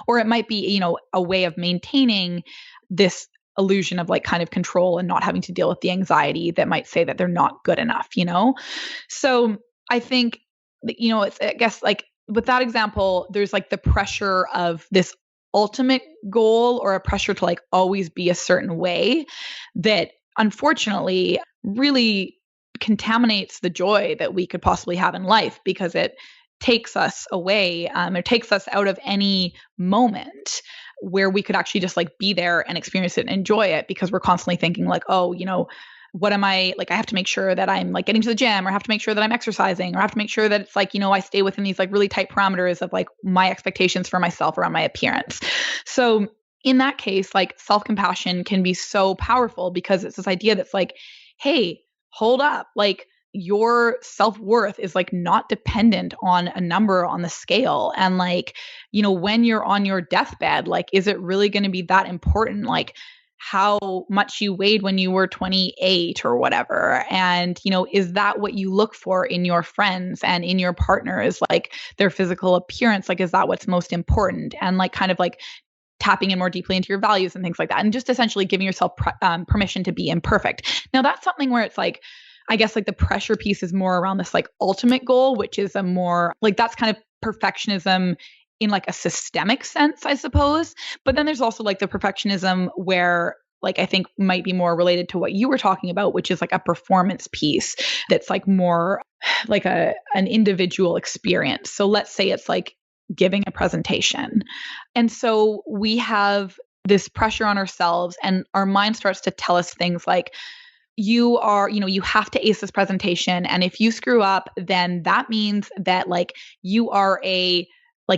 or it might be, a way of maintaining this illusion of like kind of control and not having to deal with the anxiety that might say that they're not good enough, So I think, I guess like with that example, there's like the pressure of this ultimate goal or a pressure to like always be a certain way that unfortunately really contaminates the joy that we could possibly have in life because it takes us away. It takes us out of any moment where we could actually just like be there and experience it and enjoy it because we're constantly thinking like, oh, what am I like? I have to make sure that I'm like getting to the gym or I have to make sure that I'm exercising or I have to make sure that it's like, I stay within these like really tight parameters of like my expectations for myself around my appearance. So in that case, like self-compassion can be so powerful because it's this idea that's like, hey, hold up. Like your self-worth is like not dependent on a number on the scale. And like, when you're on your deathbed, like, is it really going to be that important? Like, how much you weighed when you were 28 or whatever. And, is that what you look for in your friends and in your partners, like their physical appearance? Like, is that what's most important? And like, kind of like tapping in more deeply into your values and things like that. And just essentially giving yourself permission to be imperfect. Now that's something where it's like, I guess like the pressure piece is more around this like ultimate goal, which is a more like, that's kind of perfectionism in like a systemic sense, I suppose. But then there's also like the perfectionism where like I think might be more related to what you were talking about, which is like a performance piece that's like more like an individual experience. So let's say it's like giving a presentation. And so we have this pressure on ourselves and our mind starts to tell us things like, you have to ace this presentation. And if you screw up, then that means that like you are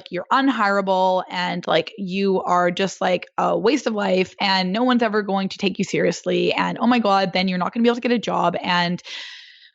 you're unhireable and like you are just like a waste of life and no one's ever going to take you seriously. And oh my God, then you're not going to be able to get a job. And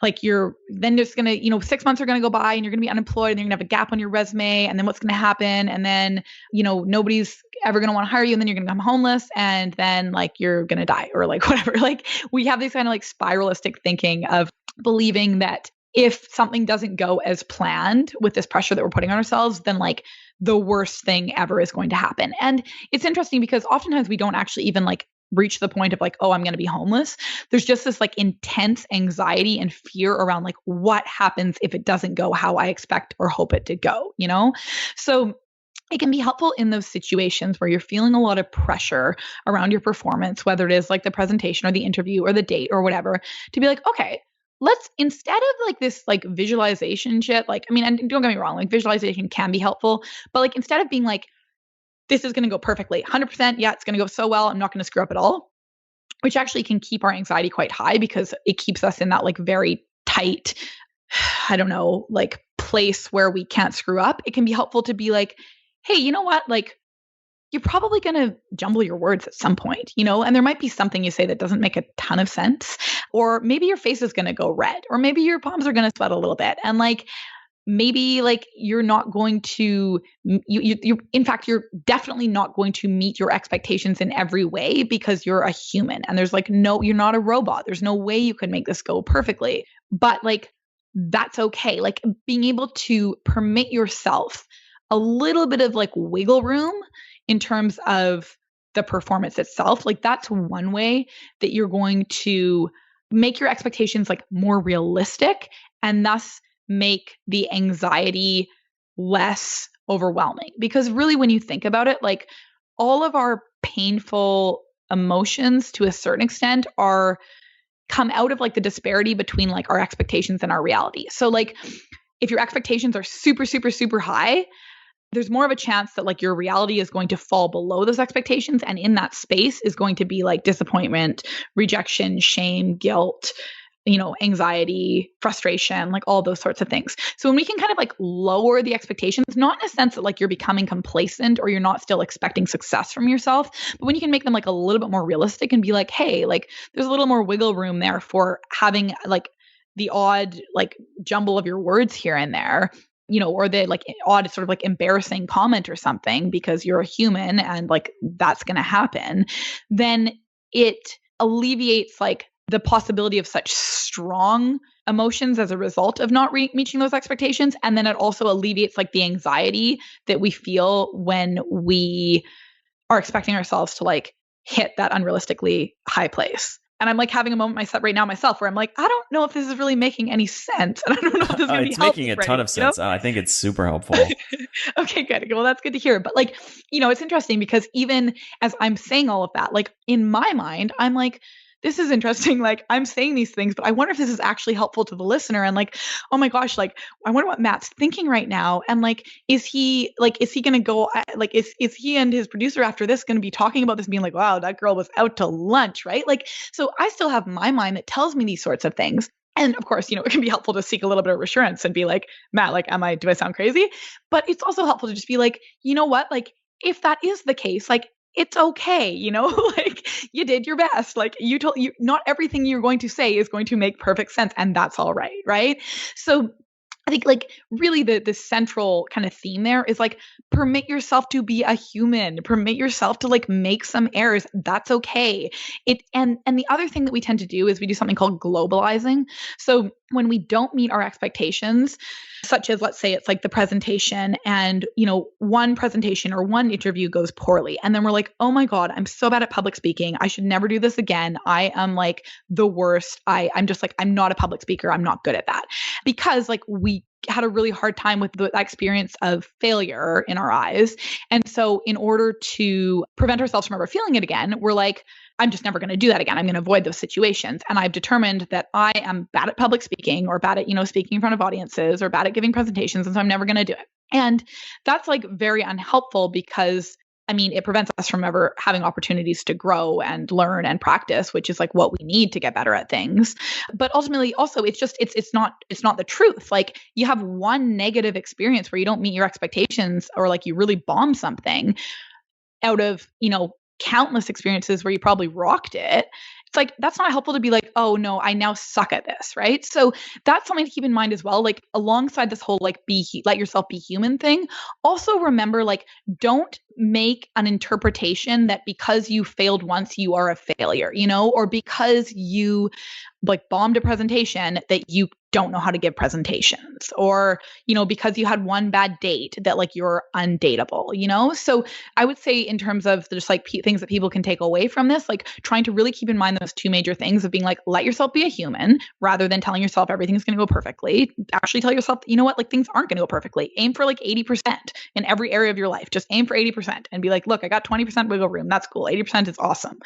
like then there's going to, 6 months are going to go by and you're going to be unemployed and you're going to have a gap on your resume. And then what's going to happen? And then, nobody's ever going to want to hire you. And then you're going to become homeless and then like you're going to die or like whatever. Like we have this kind of like spiralistic thinking of believing that if something doesn't go as planned with this pressure that we're putting on ourselves, then like the worst thing ever is going to happen. And it's interesting because oftentimes we don't actually even like reach the point of like, oh, I'm going to be homeless. There's just this like intense anxiety and fear around like what happens if it doesn't go how I expect or hope it to go, So it can be helpful in those situations where you're feeling a lot of pressure around your performance, whether it is like the presentation or the interview or the date or whatever, to be like, okay, let's, instead of like this like visualization shit, like, I mean, and don't get me wrong, like visualization can be helpful, but like instead of being like, this is going to go perfectly, 100%, yeah, it's going to go so well, I'm not going to screw up at all, which actually can keep our anxiety quite high because it keeps us in that like very tight, I don't know, like place where we can't screw up, it can be helpful to be like, hey, you know what? Like, you're probably going to jumble your words at some point, and there might be something you say that doesn't make a ton of sense, or maybe your face is going to go red, or maybe your palms are going to sweat a little bit. And like, maybe like you're not going to, in fact, you're definitely not going to meet your expectations in every way because you're a human. And there's like, no, you're not a robot. There's no way you could make this go perfectly. But like, that's okay. Like being able to permit yourself a little bit of like wiggle room in terms of the performance itself. Like that's one way that you're going to make your expectations like more realistic and thus make the anxiety less overwhelming. Because really, when you think about it, like all of our painful emotions to a certain extent come out of like the disparity between like our expectations and our reality. So like if your expectations are super, super, super high, there's more of a chance that like your reality is going to fall below those expectations. And in that space is going to be like disappointment, rejection, shame, guilt, anxiety, frustration, like all those sorts of things. So when we can kind of like lower the expectations, not in a sense that like you're becoming complacent or you're not still expecting success from yourself, but when you can make them like a little bit more realistic and be like, hey, like there's a little more wiggle room there for having like the odd like jumble of your words here and there, or the like odd sort of like embarrassing comment or something because you're a human and like that's going to happen, then it alleviates like the possibility of such strong emotions as a result of not reaching those expectations. And then it also alleviates like the anxiety that we feel when we are expecting ourselves to like hit that unrealistically high place. And I'm like having a moment right now myself where I'm like, I don't know if this is really making any sense. And I don't know if this is going to be helpful. It's making a ton of sense. I think it's super helpful. Okay, good. Well, that's good to hear. But like, it's interesting because even as I'm saying all of that, like in my mind, I'm like, this is interesting. Like I'm saying these things, but I wonder if this is actually helpful to the listener. And like, oh my gosh, like I wonder what Matt's thinking right now. And like, is he going to go, like, is he and his producer after this going to be talking about this being like, wow, that girl was out to lunch, right? Like, so I still have my mind that tells me these sorts of things. And of course, it can be helpful to seek a little bit of reassurance and be like, Matt, like, do I sound crazy? But it's also helpful to just be like, you know what? Like, if that is the case, like, it's okay, like you did your best. Like not everything you're going to say is going to make perfect sense, and that's all right, right? So I think like really the central kind of theme there is like permit yourself to be a human, permit yourself to like make some errors. That's okay. And the other thing that we tend to do is we do something called globalizing. So when we don't meet our expectations, such as let's say it's like the presentation and, one presentation or one interview goes poorly. And then we're like, oh my God, I'm so bad at public speaking. I should never do this again. I am like the worst. I'm just like, I'm not a public speaker. I'm not good at that. Because like we had a really hard time with the experience of failure in our eyes. And so in order to prevent ourselves from ever feeling it again, we're like, I'm just never going to do that again. I'm going to avoid those situations. And I've determined that I am bad at public speaking or bad at, speaking in front of audiences or bad at giving presentations. And so I'm never going to do it. And that's like very unhelpful because it prevents us from ever having opportunities to grow and learn and practice, which is like what we need to get better at things. But ultimately also it's not the truth. Like you have one negative experience where you don't meet your expectations or like you really bomb something out of, countless experiences where you probably rocked it. It's like, that's not helpful to be like, oh no, I now suck at this, right? So that's something to keep in mind as well. Like alongside this whole like let yourself be human thing, also remember like, don't make an interpretation that because you failed once, you are a failure, or because you like bombed a presentation that you don't know how to give presentations, or, because you had one bad date that like you're undateable, So I would say in terms of just like things that people can take away from this, like trying to really keep in mind those two major things of being like, let yourself be a human rather than telling yourself everything's going to go perfectly. Actually tell yourself, you know what, like things aren't going to go perfectly. Aim for like 80% in every area of your life. Just aim for 80% and be like, look, I got 20% wiggle room. That's cool. 80% is awesome.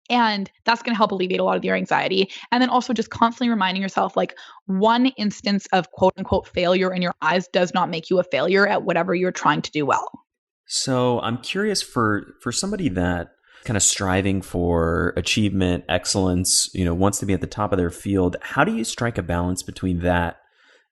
And that's going to help alleviate a lot of your anxiety. And then also just constantly reminding yourself, like one instance of quote unquote failure in your eyes does not make you a failure at whatever you're trying to do well. So I'm curious for somebody that kind of striving for achievement, excellence, wants to be at the top of their field. How do you strike a balance between that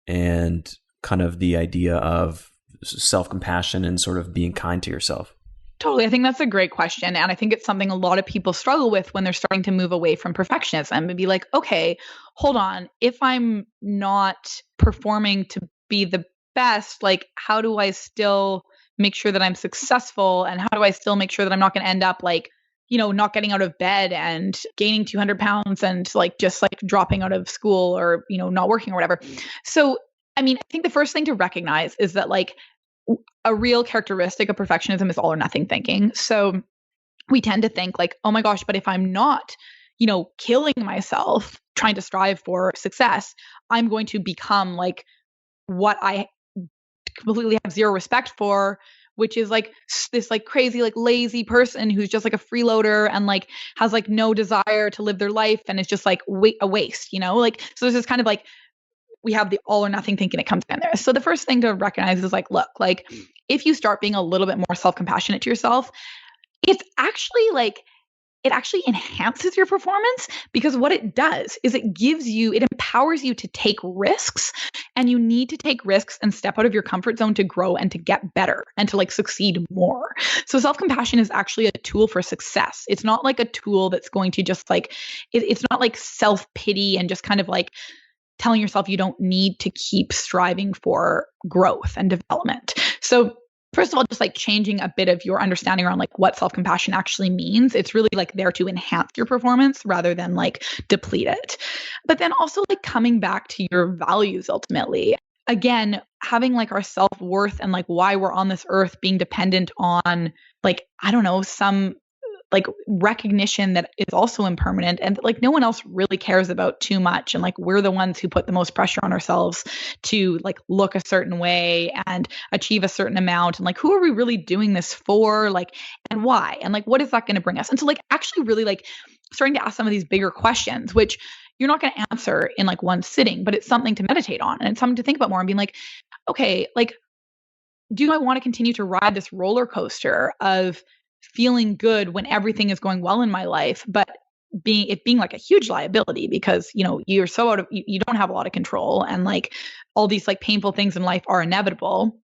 and kind of the idea of self-compassion and sort of being kind to yourself? Totally. I think that's a great question. And I think it's something a lot of people struggle with when they're starting to move away from perfectionism and be like, okay, hold on. If I'm not performing to be the best, like, how do I still make sure that I'm successful? And how do I still make sure that I'm not going to end up like, not getting out of bed and gaining 200 pounds and like just like dropping out of school or, not working or whatever. So, I think the first thing to recognize is that like a real characteristic of perfectionism is all or nothing thinking. So we tend to think like, oh my gosh, but if I'm not, killing myself trying to strive for success, I'm going to become like what I completely have zero respect for, which is like this like crazy, like lazy person who's just like a freeloader and like has like no desire to live their life and is just like a waste, like, so there's this kind of like, we have the all or nothing thinking that comes in there. So the first thing to recognize is like, look, like if you start being a little bit more self-compassionate to yourself, it's actually like, it actually enhances your performance, because what it does is it empowers you to take risks, and you need to take risks and step out of your comfort zone to grow and to get better and to like succeed more. So self-compassion is actually a tool for success. It's not like a tool that's going to just like, it's not like self-pity and just kind of like telling yourself you don't need to keep striving for growth and development. So first of all, just like changing a bit of your understanding around like what self-compassion actually means. It's really like there to enhance your performance rather than like deplete it. But then also like coming back to your values ultimately. Again, having like our self-worth and like why we're on this earth being dependent on like, I don't know, some like recognition that is also impermanent and like no one else really cares about too much. And like, we're the ones who put the most pressure on ourselves to like look a certain way and achieve a certain amount. And like, who are we really doing this for? Like, and why? And like, what is that going to bring us? And so like, actually really like starting to ask some of these bigger questions, which you're not going to answer in like one sitting, but it's something to meditate on. And it's something to think about more and being like, okay, like, do I want to continue to ride this roller coaster of feeling good when everything is going well in my life, but being like a huge liability because, you're so you don't have a lot of control and like all these like painful things in life are inevitable?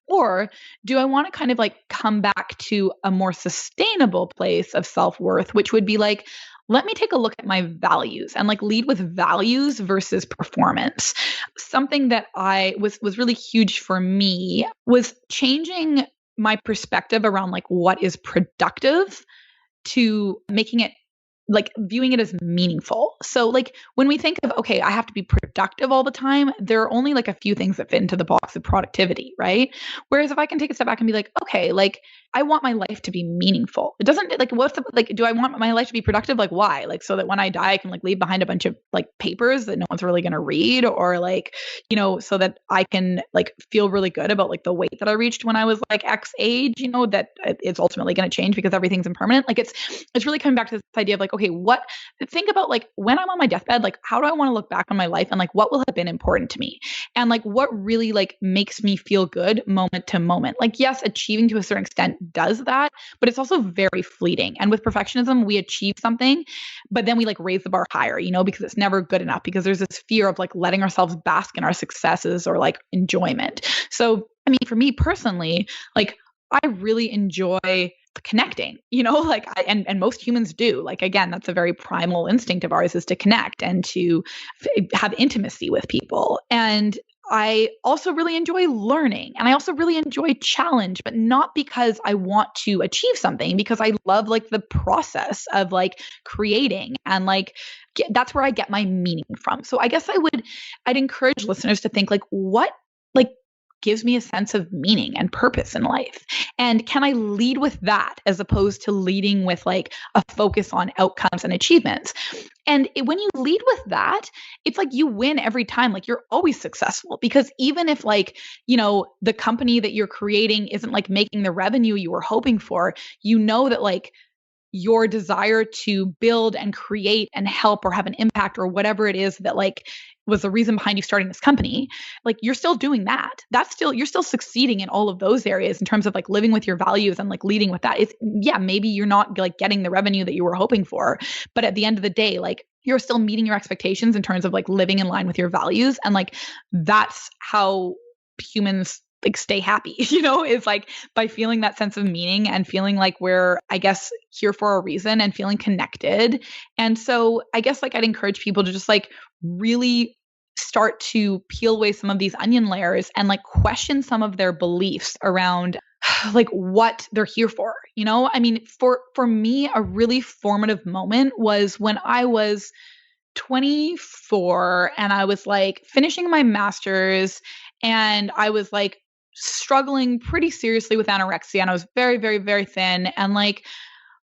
Or do I want to kind of like come back to a more sustainable place of self-worth, which would be like, let me take a look at my values and like lead with values versus performance. Something that was really huge for me was changing my perspective around like what is productive to making it like viewing it as meaningful. So like when we think of, okay, I have to be productive all the time, there are only like a few things that fit into the box of productivity, right? Whereas if I can take a step back and be like, okay, like I want my life to be meaningful. It doesn't like, do I want my life to be productive? Like why? Like so that when I die, I can like leave behind a bunch of like papers that no one's really going to read, or like, so that I can like feel really good about like the weight that I reached when I was like X age, that it's ultimately going to change because everything's impermanent. Like it's really coming back to this idea of like, okay, think about like when I'm on my deathbed, like how do I want to look back on my life and like what will have been important to me and like what really like makes me feel good moment to moment. Like yes, achieving to a certain extent does that, but it's also very fleeting. And with perfectionism, we achieve something, but then we like raise the bar higher, because it's never good enough because there's this fear of like letting ourselves bask in our successes or like enjoyment. So, for me personally, like I really enjoy connecting, like and most humans do. Like, again, that's a very primal instinct of ours is to connect and to have intimacy with people. And I also really enjoy learning and I also really enjoy challenge, but not because I want to achieve something, because I love like the process of like creating and like that's where I get my meaning from. So I guess I'd encourage listeners to think like what like gives me a sense of meaning and purpose in life? And can I lead with that as opposed to leading with like a focus on outcomes and achievements? And when you lead with that, it's like you win every time. Like you're always successful because even if like, the company that you're creating isn't like making the revenue you were hoping for, that like your desire to build and create and help or have an impact or whatever it is that like was the reason behind you starting this company, like you're still doing that. You're still succeeding in all of those areas in terms of like living with your values and like leading with that. It's, yeah, maybe you're not like getting the revenue that you were hoping for, but at the end of the day, like you're still meeting your expectations in terms of like living in line with your values. And like, that's how humans like stay happy, is like by feeling that sense of meaning and feeling like we're, I guess, here for a reason and feeling connected. And so I guess like I'd encourage people to just like really start to peel away some of these onion layers and like question some of their beliefs around like what they're here for. I mean, for me, a really formative moment was when I was 24 and I was like finishing my master's and I was like struggling pretty seriously with anorexia and I was very, very, very thin. And like,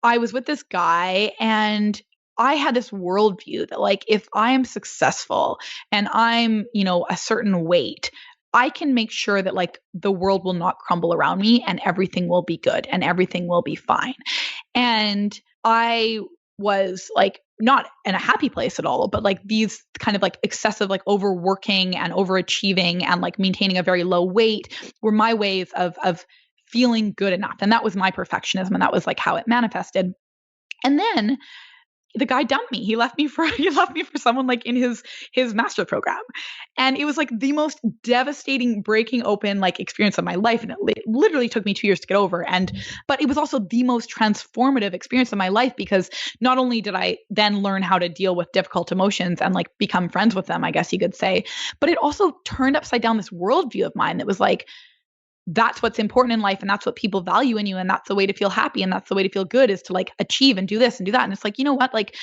I was with this guy and I had this worldview that like, if I am successful and I'm, a certain weight, I can make sure that like the world will not crumble around me and everything will be good and everything will be fine. And I was like not in a happy place at all, but like these kind of like excessive, like overworking and overachieving and like maintaining a very low weight were my ways of feeling good enough. And that was my perfectionism. And that was like how it manifested. And then the guy dumped me. He left me for someone like in his master program. And it was like the most devastating breaking open like experience of my life. And it literally took me 2 years to get over. But it was also the most transformative experience of my life because not only did I then learn how to deal with difficult emotions and like become friends with them, I guess you could say, but it also turned upside down this worldview of mine that was like, that's what's important in life and that's what people value in you and that's the way to feel happy and that's the way to feel good is to like achieve and do this and do that. And it's like, you know what? Like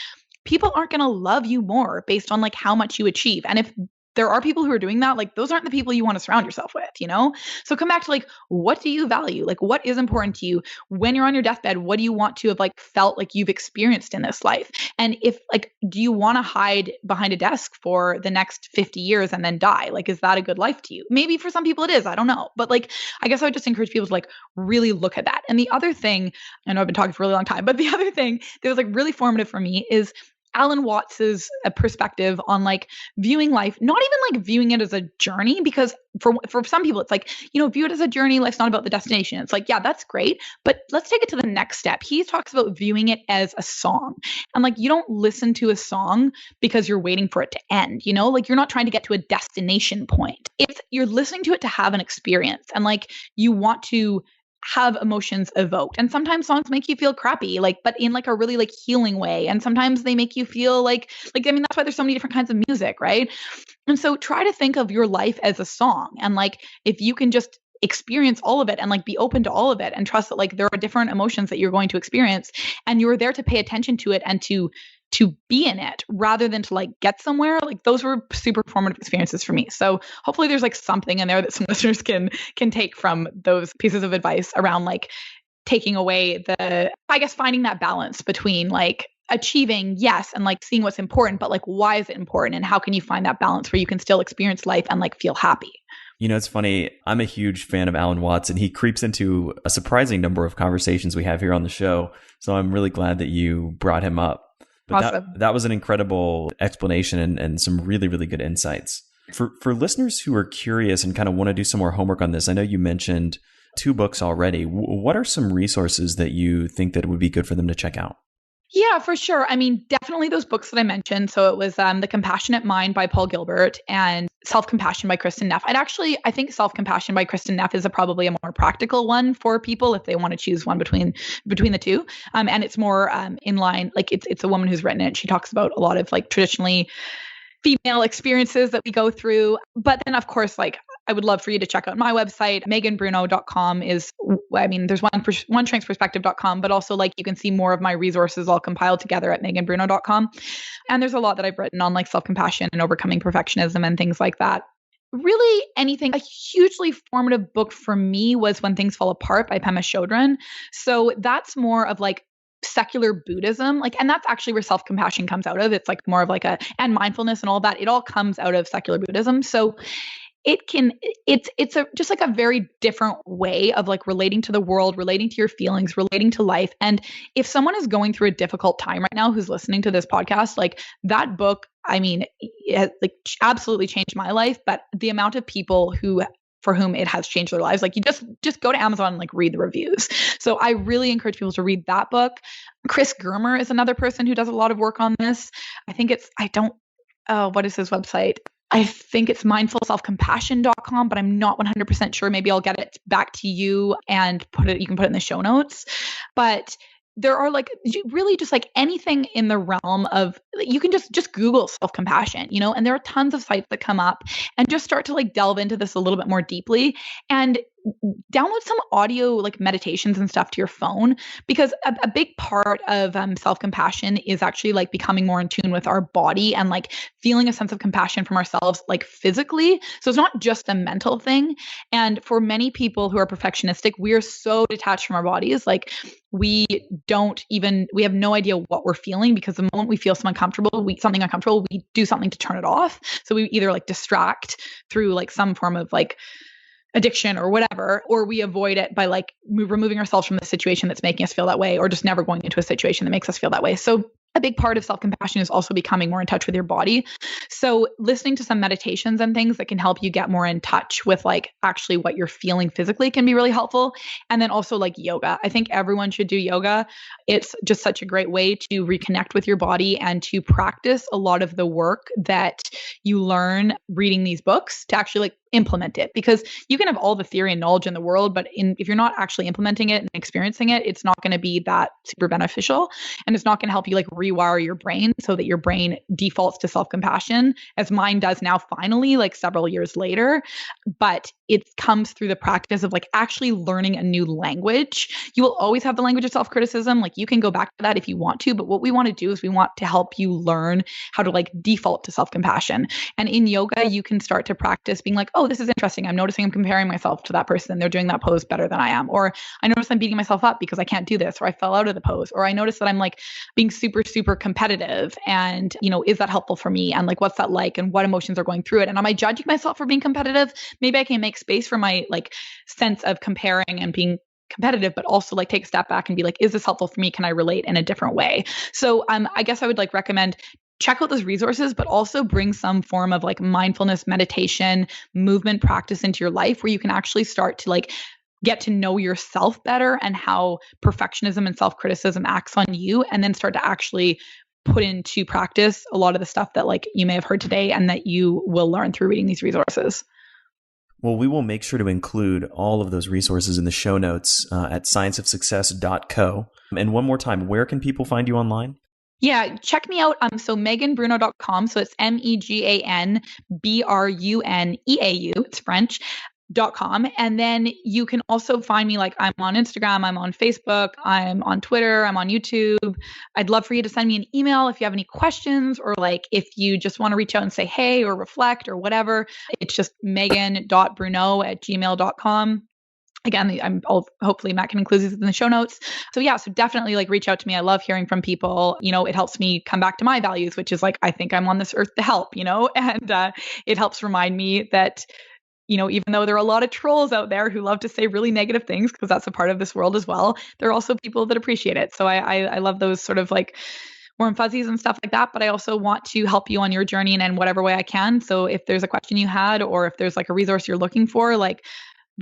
people aren't going to love you more based on like how much you achieve. And if there are people who are doing that, like those aren't the people you want to surround yourself with, So come back to like, what do you value? Like what is important to you when you're on your deathbed? What do you want to have like felt like you've experienced in this life? And if like, do you want to hide behind a desk for the next 50 years and then die? Like, is that a good life to you? Maybe for some people it is, I don't know. But like, I guess I would just encourage people to like really look at that. And the other thing, I know I've been talking for a really long time, but the other thing that was like really formative for me is Alan Watts's perspective on like viewing life, not even like viewing it as a journey, because for some people it's like, view it as a journey. Life's not about the destination. It's like, yeah, that's great, but let's take it to the next step. He talks about viewing it as a song. And like, you don't listen to a song because you're waiting for it to end, like you're not trying to get to a destination point. You're listening to it to have an experience. And like, you want to have emotions evoked. And sometimes songs make you feel crappy, like, but in like a really like healing way. And sometimes they make you feel like, I mean, that's why there's so many different kinds of music, right? And so try to think of your life as a song. And like, if you can just experience all of it and like be open to all of it and trust that like there are different emotions that you're going to experience and you're there to pay attention to it and to be in it rather than to like get somewhere. Like those were super formative experiences for me. So hopefully there's like something in there that some listeners can take from those pieces of advice around like taking away finding that balance between like achieving, yes, and like seeing what's important, but like why is it important and how can you find that balance where you can still experience life and like feel happy? It's funny. I'm a huge fan of Alan Watts, and he creeps into a surprising number of conversations we have here on the show. So I'm really glad that you brought him up. But awesome. that was an incredible explanation and some really, really good insights. For listeners who are curious and kind of want to do some more homework on this, I know you mentioned 2 books already. What are some resources that you think that would be good for them to check out? Yeah, for sure. I mean, definitely those books that I mentioned. So it was The Compassionate Mind by Paul Gilbert and SelfCompassion by Kristen Neff. I think SelfCompassion by Kristen Neff is probably a more practical one for people if they want to choose one between the two. And it's more in line, like it's a woman who's written it. She talks about a lot of like traditionally female experiences that we go through. But then of course, like I would love for you to check out my website. MeganBruneau.com there's oneshrinksperspective.com, but also like you can see more of my resources all compiled together at MeganBruneau.com. And there's a lot that I've written on like self-compassion and overcoming perfectionism and things like that. Really anything. A hugely formative book for me was When Things Fall Apart by Pema Chodron. So that's more of like secular Buddhism, and that's actually where self-compassion comes out of. It's like more of like and mindfulness and all that. It all comes out of secular Buddhism. So it's just like a very different way of like relating to the world, relating to your feelings, relating to life. And if someone is going through a difficult time right now who's listening to this podcast, like that book, I mean, it like absolutely changed my life, but the amount of people for whom it has changed their lives, like you just go to Amazon and like read the reviews. So I really encourage people to read that book. Chris Germer is another person who does a lot of work on this. I think what is his website? I think it's mindfulselfcompassion.com, but I'm not 100% sure. Maybe I'll get it back to you and you can put it in the show notes. But there are like really just like anything in the realm of, you can just Google self-compassion, and there are tons of sites that come up, and just start to like delve into this a little bit more deeply, and download some audio like meditations and stuff to your phone, because a big part of self-compassion is actually like becoming more in tune with our body and like feeling a sense of compassion from ourselves like physically. So it's not just a mental thing. And for many people who are perfectionistic, we are so detached from our bodies. Like we have no idea what we're feeling, because the moment we feel something uncomfortable, we do something to turn it off. So we either like distract through like some form of like addiction or whatever, or we avoid it by like removing ourselves from the situation that's making us feel that way, or just never going into a situation that makes us feel that way. So a big part of self-compassion is also becoming more in touch with your body. So listening to some meditations and things that can help you get more in touch with like actually what you're feeling physically can be really helpful. And then also like yoga. I think everyone should do yoga. It's just such a great way to reconnect with your body and to practice a lot of the work that you learn reading these books to actually like implement it. Because you can have all the theory and knowledge in the world, but if you're not actually implementing it and experiencing it, it's not going to be that super beneficial. And it's not going to help you like rewire your brain so that your brain defaults to self-compassion, as mine does now finally, like several years later. But it comes through the practice of like actually learning a new language. You will always have the language of self-criticism. Like you can go back to that if you want to, but what we want to do is we want to help you learn how to like default to self-compassion. And in yoga, you can start to practice being like, oh, this is interesting. I'm noticing I'm comparing myself to that person. They're doing that pose better than I am. Or I notice I'm beating myself up because I can't do this, or I fell out of the pose, or I notice that I'm like being super, super competitive. And, is that helpful for me? And like, what's that like? And what emotions are going through it? And am I judging myself for being competitive? Maybe I can make space for my like sense of comparing and being competitive, but also like take a step back and be like, is this helpful for me? Can I relate in a different way? So I guess I would like recommend check out those resources, but also bring some form of like mindfulness, meditation, movement practice into your life, where you can actually start to like get to know yourself better and how perfectionism and self-criticism acts on you, and then start to actually put into practice a lot of the stuff that like you may have heard today and that you will learn through reading these resources. Well, we will make sure to include all of those resources in the show notes at scienceofsuccess.co. And one more time, where can people find you online? Yeah, check me out. So meganbruneau.com. So it's MEGANBRUNEAU. It's French. .com. And then you can also find me, like I'm on Instagram, I'm on Facebook, I'm on Twitter, I'm on YouTube. I'd love for you to send me an email if you have any questions, or like if you just want to reach out and say hey or reflect or whatever. It's just megan.bruneau@gmail.com. Again, hopefully Matt can include these in the show notes. So yeah, so definitely like reach out to me. I love hearing from people. It helps me come back to my values, which is like, I think I'm on this earth to help, and it helps remind me that even though there are a lot of trolls out there who love to say really negative things, because that's a part of this world as well, there are also people that appreciate it. So I love those sort of like warm fuzzies and stuff like that. But I also want to help you on your journey and in whatever way I can. So if there's a question you had, or if there's like a resource you're looking for, like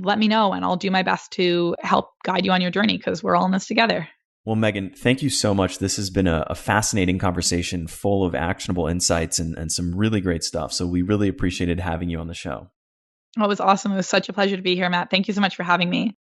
let me know and I'll do my best to help guide you on your journey, because we're all in this together. Well, Megan, thank you so much. This has been a fascinating conversation full of actionable insights and some really great stuff. So we really appreciated having you on the show. Oh, it was awesome. It was such a pleasure to be here, Matt. Thank you so much for having me.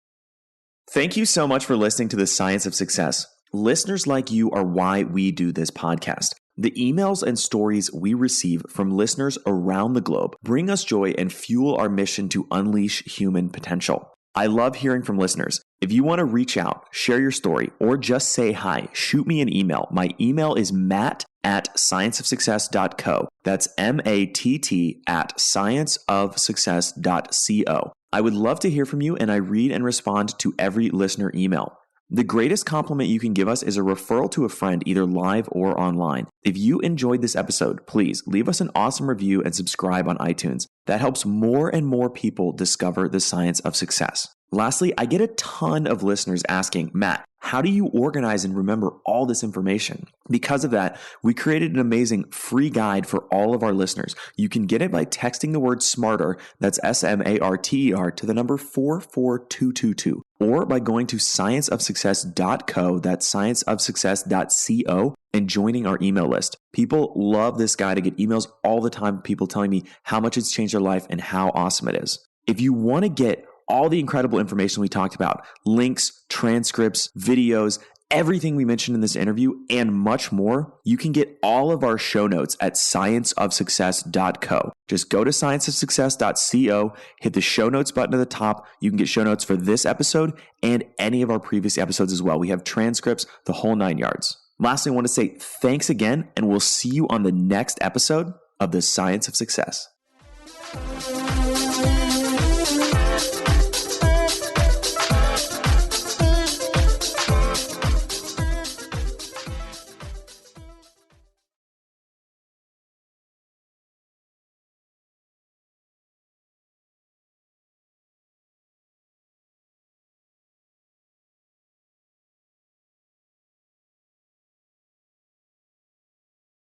Thank you so much for listening to The Science of Success. Listeners like you are why we do this podcast. The emails and stories we receive from listeners around the globe bring us joy and fuel our mission to unleash human potential. I love hearing from listeners. If you want to reach out, share your story, or just say hi, shoot me an email. My email is matt@scienceofsuccess.co. That's MATT@scienceofsuccess.co. I would love to hear from you, and I read and respond to every listener email. The greatest compliment you can give us is a referral to a friend, either live or online. If you enjoyed this episode, please leave us an awesome review and subscribe on iTunes. That helps more and more people discover the science of success. Lastly, I get a ton of listeners asking, Matt, how do you organize and remember all this information? Because of that, we created an amazing free guide for all of our listeners. You can get it by texting the word SMARTER, that's SMARTER, to the number 44222, or by going to scienceofsuccess.co, that's scienceofsuccess.co, and joining our email list. People love this guide. I get emails all the time, people telling me how much it's changed their life and how awesome it is. If you want to get all the incredible information we talked about, links, transcripts, videos, everything we mentioned in this interview, and much more, you can get all of our show notes at scienceofsuccess.co. Just go to scienceofsuccess.co, hit the show notes button at the top. You can get show notes for this episode and any of our previous episodes as well. We have transcripts, the whole 9 yards. Lastly, I want to say thanks again, and we'll see you on the next episode of The Science of Success.